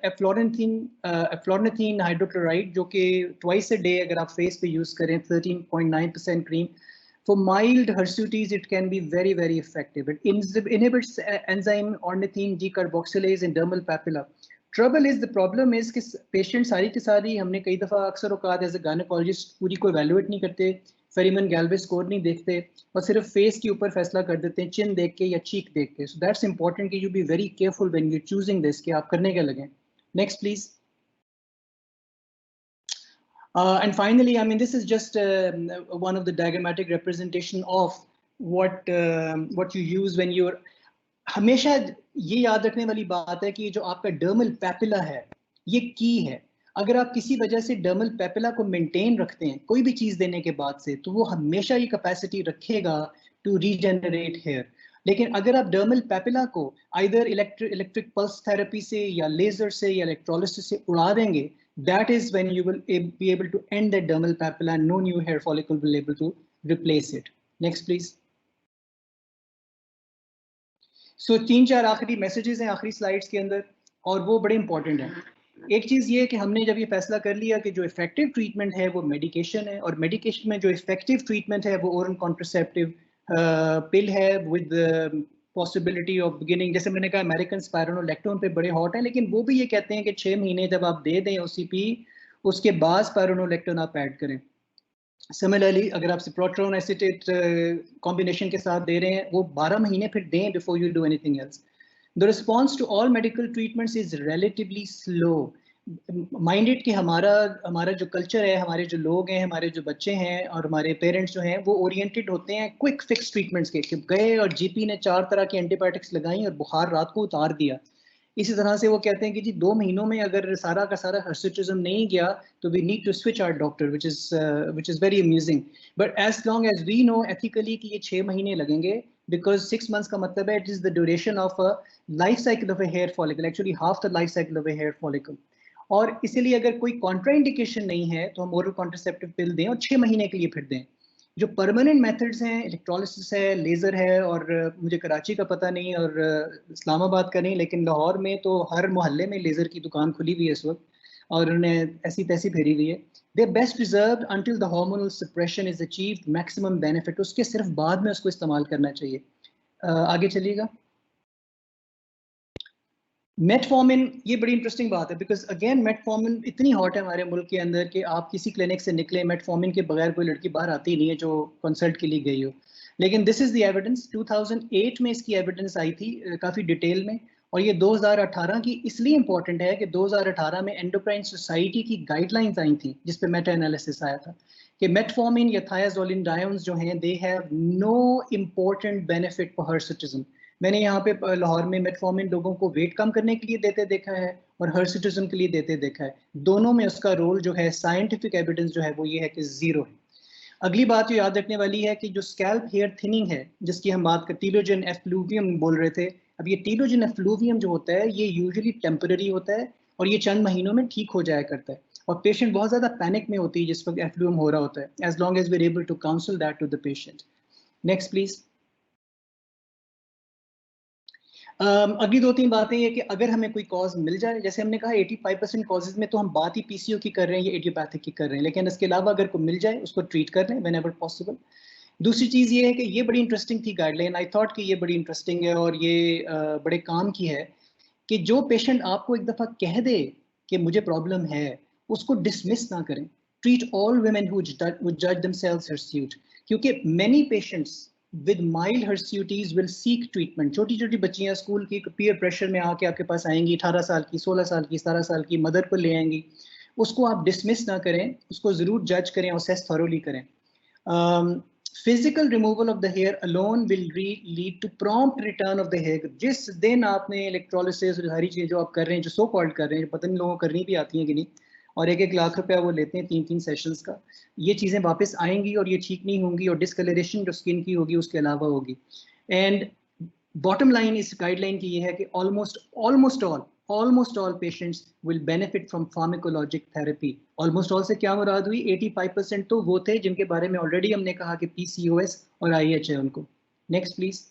[SPEAKER 2] eflornithine hydrochloride, जो कि ट्वाइस अ डे अगर आप फेस पे यूज करें 13.9% cream for mild hirsutis it can be very very effective. It inhibits enzyme ornithine decarboxylase in dermal papilla. Trouble is, the problem is कि patient सारी की सारी हमने कई दफ़ा अक्सर औकात एज अ गायनेकोलॉजिस्ट पूरी को एवेलुएट नहीं करते, फेरिमन गैल्वे स्कोर नहीं देखते और सिर्फ फेस के ऊपर फैसला कर देते हैं चिन देख के या चीक देख के. सो दैट्स इंपॉर्टेंट कि you be very careful when you choosing this कि आप करने क्या लगे. Next please. And finally, I mean, this is just one of the diagrammatic representation of what you use when you're. हमेशा ये याद रखने वाली बात है कि जो आपका डर्मल पैपिला है ये की है. अगर आप किसी वजह से डर्मल पैपिला को मेंटेन रखते हैं कोई भी चीज देने के बाद से तो वो हमेशा ये कैपेसिटी रखेगा टू रीजेनरेट हेयर. लेकिन अगर आप डर्मल पैपिला को आइदर इलेक्ट्रिक पल्स थेरेपी से या लेजर से या इलेक्ट्रोलिसिस से उड़ा देंगे, that is when you will be able to end the dermal papilla and no new hair follicle will be able to replace it. Next please. So 3-4 आखिरी messages हैं आखिरी स्लाइड्स के अंदर और वो बड़े इंपॉर्टेंट हैं. एक चीज ये कि हमने जब ये फैसला कर लिया कि जो इफेक्टिव ट्रीटमेंट है वो मेडिकेशन है और मेडिकेशन में जो इफेक्टिव ट्रीटमेंट है वो ओरल कॉन्ट्रासेप्टिव पिल है विद पॉसिबिलिटी ऑफ बिगिनिंग. जैसे मैंने कहा अमेरिकन स्पाइरोनोलेक्टोन पे बड़े हॉट हैं, लेकिन वो भी ये कहते हैं कि 6 महीने जब आप दे दें ओसीपी उसके बाद स्पाइरोनोलेक्टोन आप ऐड करें. सिमिलरली अगर आप सिप्रोट्रोन एसिटेट कॉम्बिनेशन के साथ दे रहे हैं वो 12 महीने फिर दें before you do anything else. The response to all medical treatments is relatively slow. Minded कि हमारा जो कल्चर है, हमारे जो लोग हैं, हमारे जो बच्चे हैं और हमारे पेरेंट्स जो हैं वो ओरिएंटेड होते हैं क्विक फिक्स ट्रीटमेंट्स के. गए और जीपी ने 4 तरह की एंटीबायोटिक्स लगाई और बुखार रात को उतार दिया. इसी तरह से वो कहते हैं कि जी 2 महीनों में अगर सारा का सारा हिर्सुटिज्म नहीं गया तो we need to switch our doctor, which is very amusing. But as long as we know ethically कि ये 6 महीने लगेंगे, बिकॉज 6 months का मतलब है it is the duration of a life cycle of a hair follicle, actually half the life cycle of a hair follicle. और इसीलिए अगर कोई कॉन्ट्राइंडिकेशन नहीं है तो हम ओरल कॉन्ट्रासेप्टिव पिल दें और 6 महीने के लिए फिर दें. जो परमानेंट मेथड्स हैं, इलेक्ट्रोलिसिस है, लेज़र है, और मुझे कराची का पता नहीं और इस्लामाबाद का नहीं, लेकिन लाहौर में तो हर मोहल्ले में लेज़र की दुकान खुली हुई है इस वक्त और उन्हें ऐसी तैसी फेरी हुई है. They best reserved until the hormonal suppression is achieved maximum benefit. उसके सिर्फ बाद में उसको इस्तेमाल करना चाहिए. आगे चलिएगा. मेटफॉर्मिन, ये बड़ी इंटरेस्टिंग बात है बिकॉज अगेन मेटफॉर्मिन इतनी हॉट है हमारे मुल्क के अंदर कि आप किसी क्लिनिक से निकले मेटफॉर्मिन के बगैर कोई लड़की बाहर आती ही नहीं है जो कंसल्ट के लिए गई हो। लेकिन दिस इज द एविडेंस, 2008 में इसकी एविडेंस आई थी काफ़ी डिटेल में, और ये 2018 की इसलिए इंपॉर्टेंट है कि 2018 में एंडोक्राइन सोसाइटी की गाइडलाइंस आई थी जिस पे मेटा एनालिसिस आया था कि मेटफॉर्मिन या थायाजोलिनडायोन्स जो हैं they have know important benefit for hirsutism. मैंने यहाँ पे लाहौर में मेटफॉर्मिन लोगों को वेट कम करने के लिए देते देखा है और हिर्सुटिज्म के लिए देते देखा है, दोनों में उसका रोल जो है साइंटिफिक एविडेंस जो है वो ये है कि जीरो है। अगली बात जो याद रखने वाली है कि जो स्कैल्प हेयर थिनिंग है जिसकी हम बात कर टीलोजन एफ्लूवियम बोल रहे थे, अब ये टीलोजन एफ्लूवियम जो होता है ये यूजुअली टेम्पररी होता है और ये चंद महीनों में ठीक हो जाया करता है, और पेशेंट बहुत ज़्यादा पैनिक में होती है जिस वक्त एफ्लूवियम हो रहा होता है, as long as we are able to counsel that to the patient. Next please. अगली दो तीन बातें ये कि अगर हमें कोई कॉज मिल जाए, जैसे हमने कहा 85% कॉजेज में तो हम बात ही पीसीओ की कर रहे हैं या एडियोपैथिक की कर रहे हैं, लेकिन इसके अलावा अगर कोई मिल जाए उसको ट्रीट कर लें व्हेनेवर पॉसिबल। दूसरी चीज़ ये है कि ये बड़ी इंटरेस्टिंग थी गाइडलाइन, आई थॉट कि ये बड़ी इंटरेस्टिंग है और ये बड़े काम की है कि जो पेशेंट आपको एक दफ़ा कह दे कि मुझे प्रॉब्लम है उसको डिसमिस ना करें। ट्रीट ऑल वुमेन हु जज देमसेल्व्स हिर्स्यूट, क्योंकि many patients with mild hirsutism will seek treatment. छोटी छोटी बच्चियां स्कूल की पीयर प्रेशर में आके आपके पास आएंगी, 18 साल की, 16 साल की, 17 साल की, मदर को ले आएंगी। उसको आप डिसमिस ना करें, उसको ज़रूर जज करें और असेस थॉरोली करें। Physical removal of the hair alone will lead to prompt return of the hair. जिस दिन आपने इलेक्ट्रोलिसिस और सारी चीज़ें जो आप कर रहे हैं, जो सो कॉल्ड कर रहे हैं, पता नहीं लोगों को करनी भी आती हैं कि नहीं, और 1-1 लाख रुपया वो लेते हैं 3-3 सेशंस का, ये चीज़ें वापस आएंगी और ये ठीक नहीं होंगी और डिस्कलरेशन जो स्किन की होगी उसके अलावा होगी। एंड बॉटम लाइन इस गाइडलाइन की ये है कि almost all patients will benefit from pharmacologic therapy। almost all से क्या मुराद हुई, 85% तो वो थे जिनके बारे में ऑलरेडी हमने कहा कि PCOS और IH है उनको। Next please.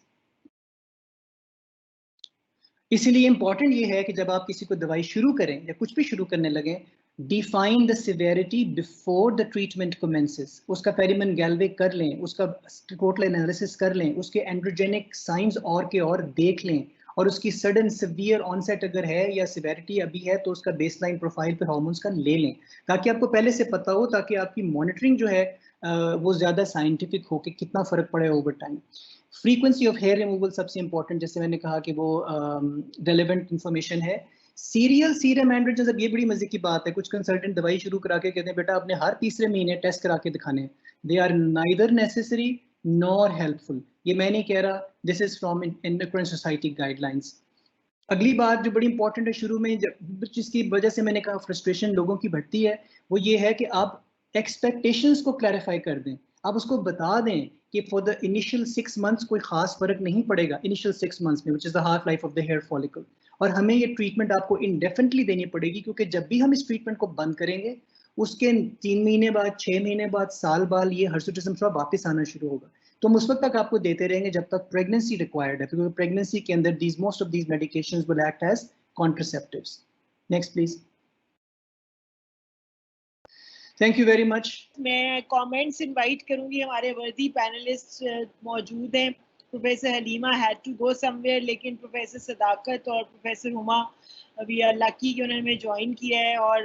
[SPEAKER 2] इसीलिए इंपॉर्टेंट ये है कि जब आप किसी को दवाई शुरू करें या कुछ भी शुरू करने लगे, define the severity before the treatment commences. उसका पेरिमन गैल्वे कर लें, उसका टोटल एनालिसिस कर लें, उसके एंड्रोजेनिक साइंस और के और देख लें, और उसकी सडन सिवियर ऑनसेट अगर है या सिवेरिटी अभी है तो उसका बेसलाइन प्रोफाइल पे हार्मोन्स का ले लें, ताकि आपको पहले से पता हो, ताकि आपकी मॉनिटरिंग जो है वो ज़्यादा साइंटिफिक हो कि कितना फ़र्क पड़े over time. Frequency of hair removal सबसे इंपॉर्टेंट, जैसे मैंने कहा कि वो रेलेवेंट इंफॉर्मेशन है। सीरियल सीरम एंड्रोजन, अब ये बड़ी मजे की बात है, कुछ कंसल्टेंट दवाई शुरू करा के कहते हैं बेटा आपने हर तीसरे महीने टेस्ट करा के दिखाने हैं। They are neither necessary nor helpful. ये मैं नहीं कह रहा, this is from endocrine society guidelines. अगली बात जो बड़ी इंपॉर्टेंट है शुरू में, जिसकी वजह से मैंने कहा फ्रस्ट्रेशन लोगों की बढ़ती है, वो ये है कि आप एक्सपेक्टेशंस को क्लैरिफाई कर दें। आप उसको बता दें कि फॉर द इनिशियल 6 मंथ्स कोई खास फर्क नहीं पड़ेगा इनिशियल 6 मंथ्स में, which is the half life of the hair follicle, और हमें ये ट्रीटमेंट आपको इंडेफिनिटली देनी पड़ेगी, क्योंकि जब भी हम इस ट्रीटमेंट को बंद करेंगे उसके 3 महीने बाद, 6 महीने बाद, साल बाद ये हिर्सुटिज्म थोड़ा वापस आना शुरू होगा। तो हम उस वक्त तक आपको देते रहेंगे जब तक प्रेगनेंसी रिक्वायर्ड है, क्योंकि प्रेगनेंसी के अंदर these most of these medications will act as contraceptives. Next please. Thank you very much.
[SPEAKER 3] मैं कमेंट्स इनवाइट करूंगी, हमारे वर्दी पैनलिस्ट मौजूद हैं। Professor Halima had to go somewhere, लेकिन प्रोफेसर सदाकत और professor Huma we are lucky कि उन्होंने ज्वाइन किया है। और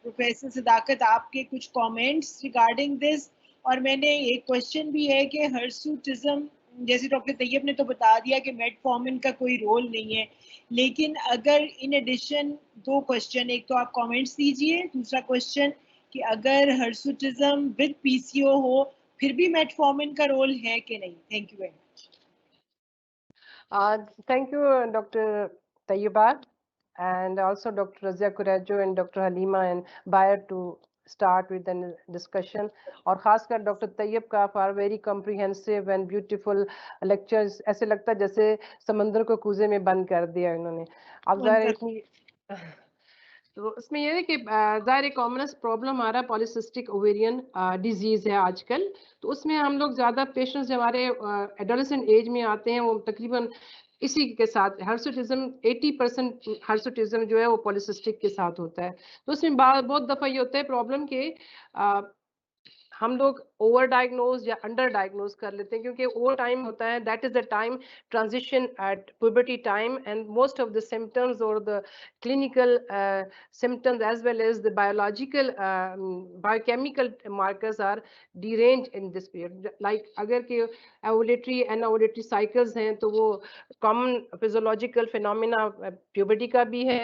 [SPEAKER 3] प्रोफेसर सदाकत, आपके कुछ कमेंट्स रिगार्डिंग दिस, और मैंने एक क्वेश्चन भी है कि हिर्सुटिज्म, जैसे डॉक्टर तैयब ने तो बता दिया कि मेटफॉर्मिन का कोई रोल नहीं है, लेकिन अगर इन एडिशन 2 क्वेश्चन, एक तो आप कमेंट्स दीजिए, दूसरा क्वेश्चन कि अगर हिर्सुटिज्म विद पीसीओ हो फिर भी मेटफॉर्मिन का रोल है कि नहीं। Thank you very much.
[SPEAKER 4] Thank you, Dr. Tayyiba, and also Dr. Razia Kurajo and Dr. Halima and Bayer to start with the discussion. और खासकर डॉक्टर तैयब का for very comprehensive and beautiful lectures. ऐसे लगता है जैसे समंदर को कूजे में बंद कर दिया इन्होंने। अब ज़ाहिर इतनी तो इसमें ये है कि ज़ाहिर कॉमनस प्रॉब्लम आ रहा है पॉलीसिस्टिक ओवेरियन डिजीज़ है आजकल। तो उसमें हम लोग ज़्यादा पेशेंट्स हमारे एडोलेसेंट एज में आते हैं, वो तकरीबन इसी के साथ हिर्सुटिज्म 80% हिर्सुटिज्म जो है वो पॉलीसिस्टिक के साथ होता है। तो उसमें बहुत दफ़ा ये होता है प्रॉब्लम के हम लोग ओवर डायग्नोज या अंडर डायग्नोज कर लेते हैं, क्योंकि वो टाइम होता है, that is the time transition at puberty time, and most of the symptoms or the clinical symptoms as well as the biological biochemical markers are deranged in this period. Like अगर के ovulatory and ovulatory cycles हैं तो वो common physiological phenomena puberty का भी है,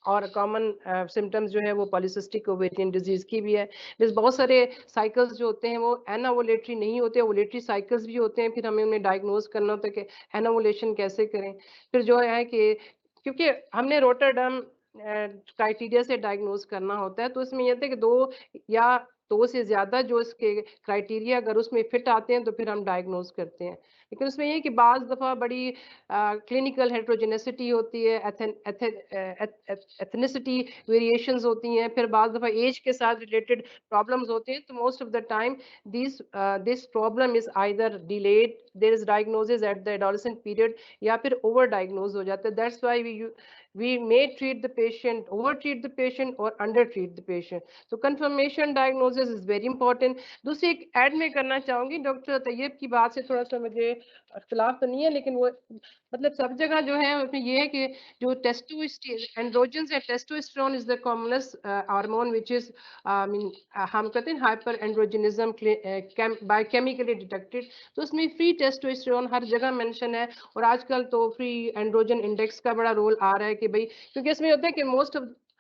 [SPEAKER 4] और common symptoms जो है वो पॉलीसिस्टिक ओवेरियन डिजीज की भी है। जैसे बहुत सारे साइकिल्स जो होते हैं वो एनावोलेटरी नहीं होते, ओवुलेटरी साइकिल्स भी होते हैं, फिर हमें उन्हें डायग्नोज करना होता है कि एनावोलेशन कैसे करें। फिर जो है कि क्योंकि हमने रोटरडम क्राइटेरिया से डायग्नोज करना होता है, तो इसमें यह था कि 2 या 2 से ज्यादा जो इसके क्राइटेरिया अगर उसमें फिट आते हैं तो फिर हम डायग्नोज करते हैं। लेकिन उसमें ये कि बाज दफा बड़ी क्लिनिकल हेट्रोजेनेसिटी होती है, एथनिसिटी वेरिएशंस होती हैं, फिर बाज दफा एज के साथ रिलेटेड प्रॉब्लम्स होते हैं। तो most of the time this problem is either delayed, there is diagnosis at the adolescent period, या फिर ओवर डायग्नोज हो जाता है। That's why we may treat the patient, over treat the patient or under treat the patient. So confirmation diagnosis is very important. दूसरी एक add में करना चाहूंगी, डॉक्टर तैयब की बात से थोड़ा सा मुझे इख्तिलाफ तो नहीं है, लेकिन वो मतलब सब जगह जो है उसमें ये है कि जो टेस्टोस्टेरोन एंड्रोजन्स है, testosterone is the commonest hormone which is हम कहते हैं हाइपर एंड्रोजनिज्म बायोकेमिकली डिटेक्टेड। तो उसमें फ्री टेस्टोस्टेरोन हर जगह मेंशन है, और आजकल तो फ्री एंड्रोजन इंडेक्स का बड़ा रोल आ रहा है कि भाई, क्योंकि इसमें होता है कि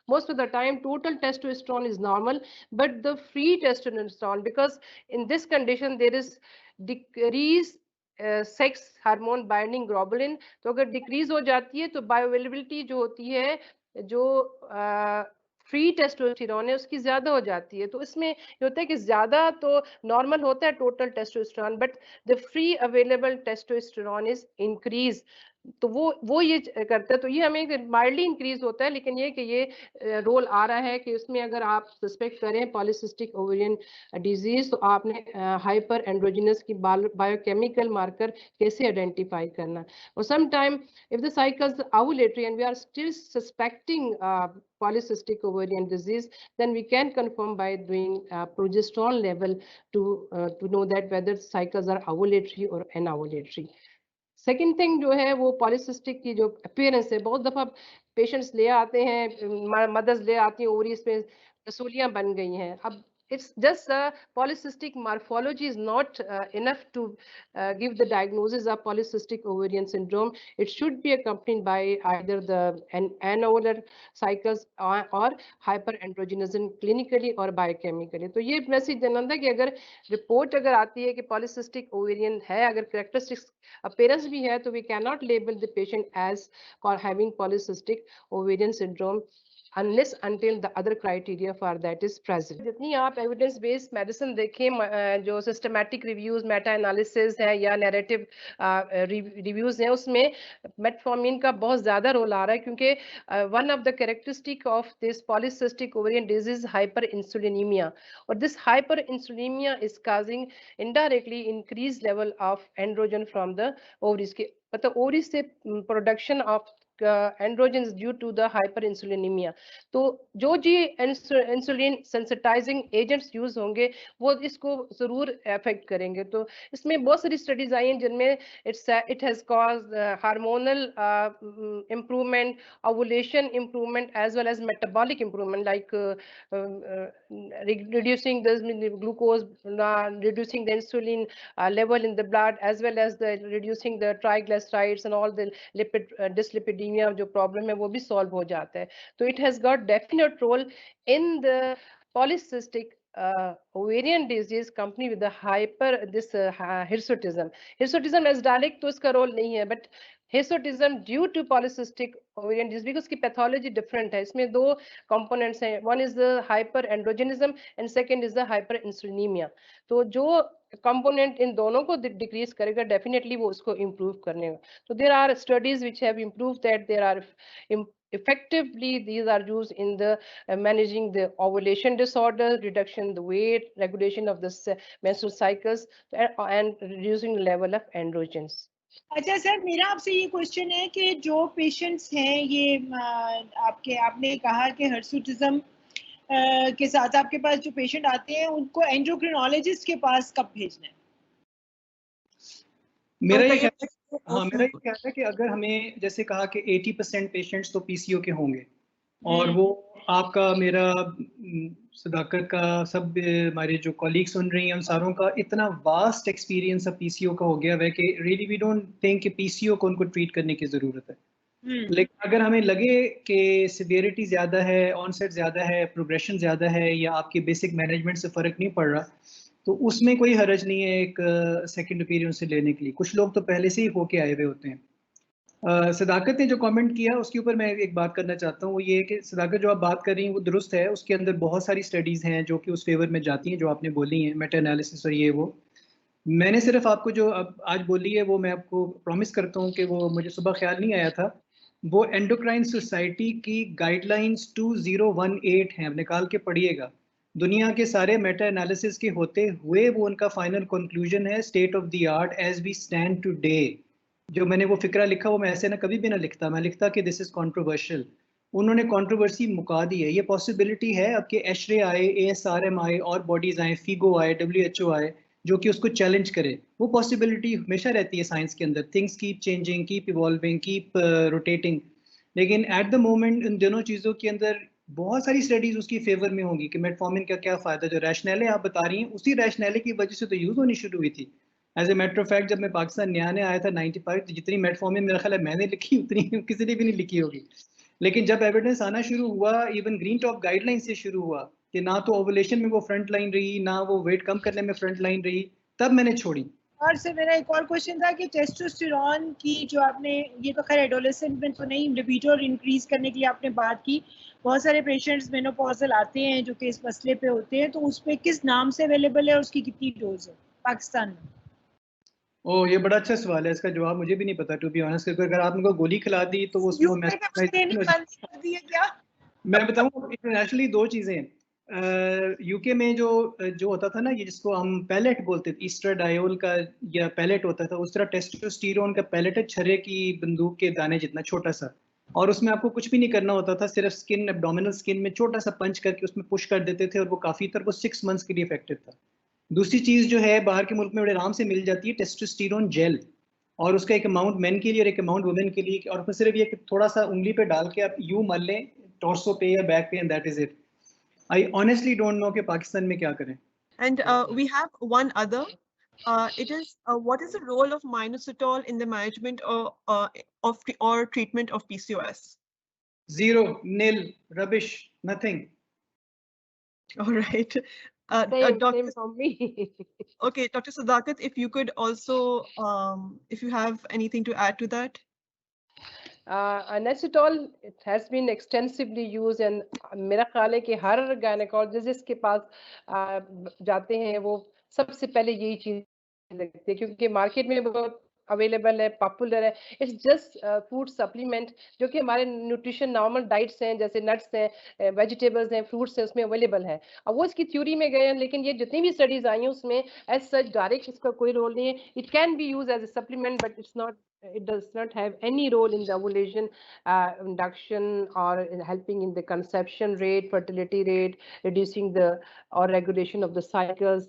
[SPEAKER 4] most of the time total testosterone is normal, but the free testosterone, because in this condition there is decrease sex hormone binding globulin. तो अगर डिक्रीज हो जाती है तो बायोअवेलेबिलिटी जो होती है, जो फ्री टेस्टोस्टेरोन है उसकी ज्यादा हो जाती है। तो इसमें ये होता है कि ज्यादा तो नॉर्मल होता है total testosterone, but the free available testosterone is increase. तो वो ये करता है, तो ये हमें माइल्डली इंक्रीज होता है, लेकिन ये कि ये रोल आ रहा है कि उसमें अगर आप सस्पेक्ट करें पॉलीसिस्टिक ओवेरियन डिजीज तो आपने हाइपर एंड्रोजिनस की बायोकेमिकल मार्कर कैसे आइडेंटिफाई करना। और some time if the cycles ovulatory and we are still suspecting polycystic ovarian disease, then we can confirm by doing progesterone level to know that whether cycles are ovulatory or anovulatory. Second thing जो है वो polycystic की जो appearance है, बहुत दफा patients ले आते हैं, मदर्स ले आती हैं, ओवरीज पे रसोलियां बन गई हैं। अब it's just polycystic morphology is not enough to give the diagnosis of polycystic ovarian syndrome. It should be accompanied by either the anovulatory cycles or hyperandrogenism clinically or biochemically. तो ये मैसेज देना था कि अगर रिपोर्ट अगर आती है कि पॉलीसिस्टिक ओवेरियन है, अगर कैरेक्टरिस्टिक्स अपीयरेंस भी है, तो we cannot label the patient as having polycystic ovarian syndrome unless until the other criteria for that is present. जितनी आप एविडेंस बेस्ड मेडिसिन देखें, जो सिस्टमैटिक रिव्यूज, मेटा एनालिसिस है या नैरेटिव रिव्यूज हैं, उसमें मेटफॉर्मिन का बहुत ज्यादा रोल आ रहा है, क्योंकि one of the characteristic of this polycystic ovarian disease hyper insulinemia, और this hyper insulinemia is causing indirectly increase level of androgen from the ovaries के, मतलब ओवरीज से production of androgens due to the hyperinsulinemia. तो जो जी insulin sensitizing agents use होंगे वो इसको जरूर अफेक्ट करेंगे। तो इसमें बहुत सारी स्टडीज आई हैं जिनमें it has caused hormonal improvement, ovulation improvement as well as metabolic improvement, like reducing the glucose, reducing the insulin level in the blood, as well as the reducing the triglycerides and all the lipid dyslipidemia जो problem है वो भी solve हो जाता है। तो it has got definite role in the polycystic ovarian disease company with the hirsutism. Hirsutism as direct तो इसका role नहीं है, but hirsutism due to polycystic ovarian disease because की pathology different है। इसमें दो components हैं, one is the hyperandrogenism and second is the hyperinsulinemia। तो जो component इन दोनों को decrease करेगा definitely वो उसको improve करने का। तो there are studies which have improved that there are effectively these are used in the managing the ovulation disorder, reduction the weight, regulation of the menstrual cycles and reducing the level of androgens.
[SPEAKER 3] अच्छा sir, मेरा आपसे ये question है कि जो patients हैं ये आपने कहा कि हिर्सुटिज्म के साथ आपके पास जो पेशेंट आते हैं उनको एंडोक्रिनोलॉजिस्ट के पास कब भेजना है?
[SPEAKER 2] मेरा ये ख्याल है, हाँ मेरा ये ख्याल है कि अगर हमें जैसे कहा कि 80% पेशेंट्स तो पीसीओ के होंगे और वो आपका मेरा सदाकत का सब हमारे जो कॉलीग सुन रही हैं उन सारों का इतना वास्ट एक्सपीरियंस अब पीसीओ का हो गया है कि रियली वी डोंट थिंक कि पीसीओ को उनको ट्रीट करने की ज़रूरत है। लेकिन अगर हमें लगे कि सिवियरिटी ज़्यादा है, ऑनसेट ज़्यादा है, प्रोग्रेशन ज़्यादा है या आपकी बेसिक मैनेजमेंट से फ़र्क नहीं पड़ रहा, तो उसमें कोई हरज नहीं है एक सेकंड ओपिनियन से लेने के लिए। कुछ लोग तो पहले से ही होके आए हुए होते हैं। सदाकत ने जो कमेंट किया उसके ऊपर मैं एक बात करना चाहता हूँ, वो ये है कि सदाकत जो आप बात कर रही हैं वो दुरुस्त है, उसके अंदर बहुत सारी स्टडीज़ हैं जो कि उस फेवर में जाती हैं जो आपने बोली हैं, मेटा एनालिसिस और ये वो। मैंने सिर्फ आपको जो अब आज बोली है वो मैं आपको प्रॉमिस करता हूँ कि वो मुझे सुबह ख्याल नहीं आया था। वो एंडोक्राइन सोसाइटी की गाइडलाइंस 2018 हैं, निकाल के पढ़िएगा। दुनिया के सारे मेटा एनालिसिस के होते हुए वो उनका फाइनल कंक्लूजन है, state of the art as we stand today. जो मैंने वो फिक्रा लिखा वो मैं ऐसे ना कभी भी ना लिखता, मैं लिखता कि दिस इज कंट्रोवर्शियल। उन्होंने कंट्रोवर्सी मुका दी है। ये पॉसिबिलिटी है अब कि एशरे आए, एएसआरएम आए और बॉडीज आए, फीगो आए, डब्ल्यूएचओ आए जो कि उसको चैलेंज करे। वो पॉसिबिलिटी हमेशा रहती है साइंस के अंदर, things keep changing, keep evolving, keep rotating. लेकिन एट द मोमेंट इन दोनों चीज़ों के अंदर बहुत सारी स्टडीज उसकी फेवर में होंगी कि मेटफॉर्मिन का क्या फ़ायदा। जो रैशनैले आप बता रही हैं उसी रैशनैले की वजह से तो यूज़ होनी शुरू हुई थी। As a matter of fact जब मैं पाकिस्तान नया नया आया था 95, तो जितनी मेटफॉर्मिन मेरा ख्याल है मैंने लिखी उतनी किसी ने भी नहीं लिखी होगी। लेकिन जब एविडेंस आना शुरू हुआ, इवन ग्रीन टॉप गाइडलाइन से शुरू हुआ कि ना तो ओवुलेशन में वो फ्रंट लाइन रही, ना वो वेट कम करने में फ्रंट लाइन रही, तब मैंने छोड़ी।
[SPEAKER 3] और से मेरा एक और क्वेश्चन था कि टेस्टोस्टेरोन की जो आपने, ये तो खैर एडोलेसेंट में तो नहीं, लिबिडो इंक्रीज करने की आपने बात की। बहुत सारे पेशेंट्स मेनोपॉजल आते हैं जो कि इस मसले पे होते हैं, तो उस पे किस नाम से अवेलेबल है और उसकी कितनी डोज है पाकिस्तान में?
[SPEAKER 2] ओह, ये बड़ा अच्छा सवाल है, इसका जवाब मुझे भी नहीं पता टू बी ऑनेस्ट। क्योंकि अगर आप उनको गोली खिला दी तो वो
[SPEAKER 3] यूके में देनी बंद कर दी है क्या?
[SPEAKER 2] मैं बताऊं इंटरनेशनली दो चीजें। यूके में जो जो होता था ना, ये जिसको हम पैलेट बोलते थे, ईस्ट्राडायोल का या पैलेट होता था, उस तरह टेस्टोस्टेरोन का पैलेट है छर्रे की बंदूक के दाने जितना छोटा सा, और उसमें आपको कुछ भी नहीं करना होता था, सिर्फ स्किन, एब्डोमिनल स्किन में छोटा सा पंच करके उसमें पुश कर देते थे और वो काफी तर वो 6 मंथ्स के लिए इफेक्टिव था। दूसरी चीज जो है बाहर के मुल्क में बड़े आराम से मिल जाती है, टेस्टोस्टेरोन जेल, और उसका एक अमाउंट मेन के लिए और एक अमाउंट वुमेन के लिए, और उसमें सिर्फ ये कि थोड़ा सा उंगली पे डाल के आप यूं मल लें टॉर्सो पे या बैक पे, and that is it. I honestly don't know कि पाकिस्तान में क्या करें।
[SPEAKER 5] And we have one other. It is what is the role of minoxidil in the management or treatment of PCOS?
[SPEAKER 2] Zero, nil, rubbish, nothing.
[SPEAKER 5] All right.
[SPEAKER 4] Same from me.
[SPEAKER 5] Okay, Dr. Sadakat, if you could also, if you have anything to add to that.
[SPEAKER 4] Inositol, it has been extensively used, and मेरा ख्याल है कि हर gynaecologist के पास जाते हैं वो सबसे पहले यही चीज लगती है, क्योंकि मार्केट में बहुत अवेलेबल है, पॉपुलर है। इट्स जस्ट फूड सप्लीमेंट जो कि हमारे न्यूट्रिशन नॉर्मल डाइट्स हैं, जैसे नट्स हैं, वेजिटेबल्स हैं, फ्रूट्स हैं, उसमें अवेलेबल है। अब वो इसकी थ्योरी में गए हैं, लेकिन ये जितनी भी स्टडीज आई हैं उसमें एज सच डायरेक्ट इसका कोई रोल नहीं है। It can be use as a supplement, but it's not, it does not have any role in the ovulation induction or in helping in the conception rate, fertility rate, reducing the or regulation of the cycles.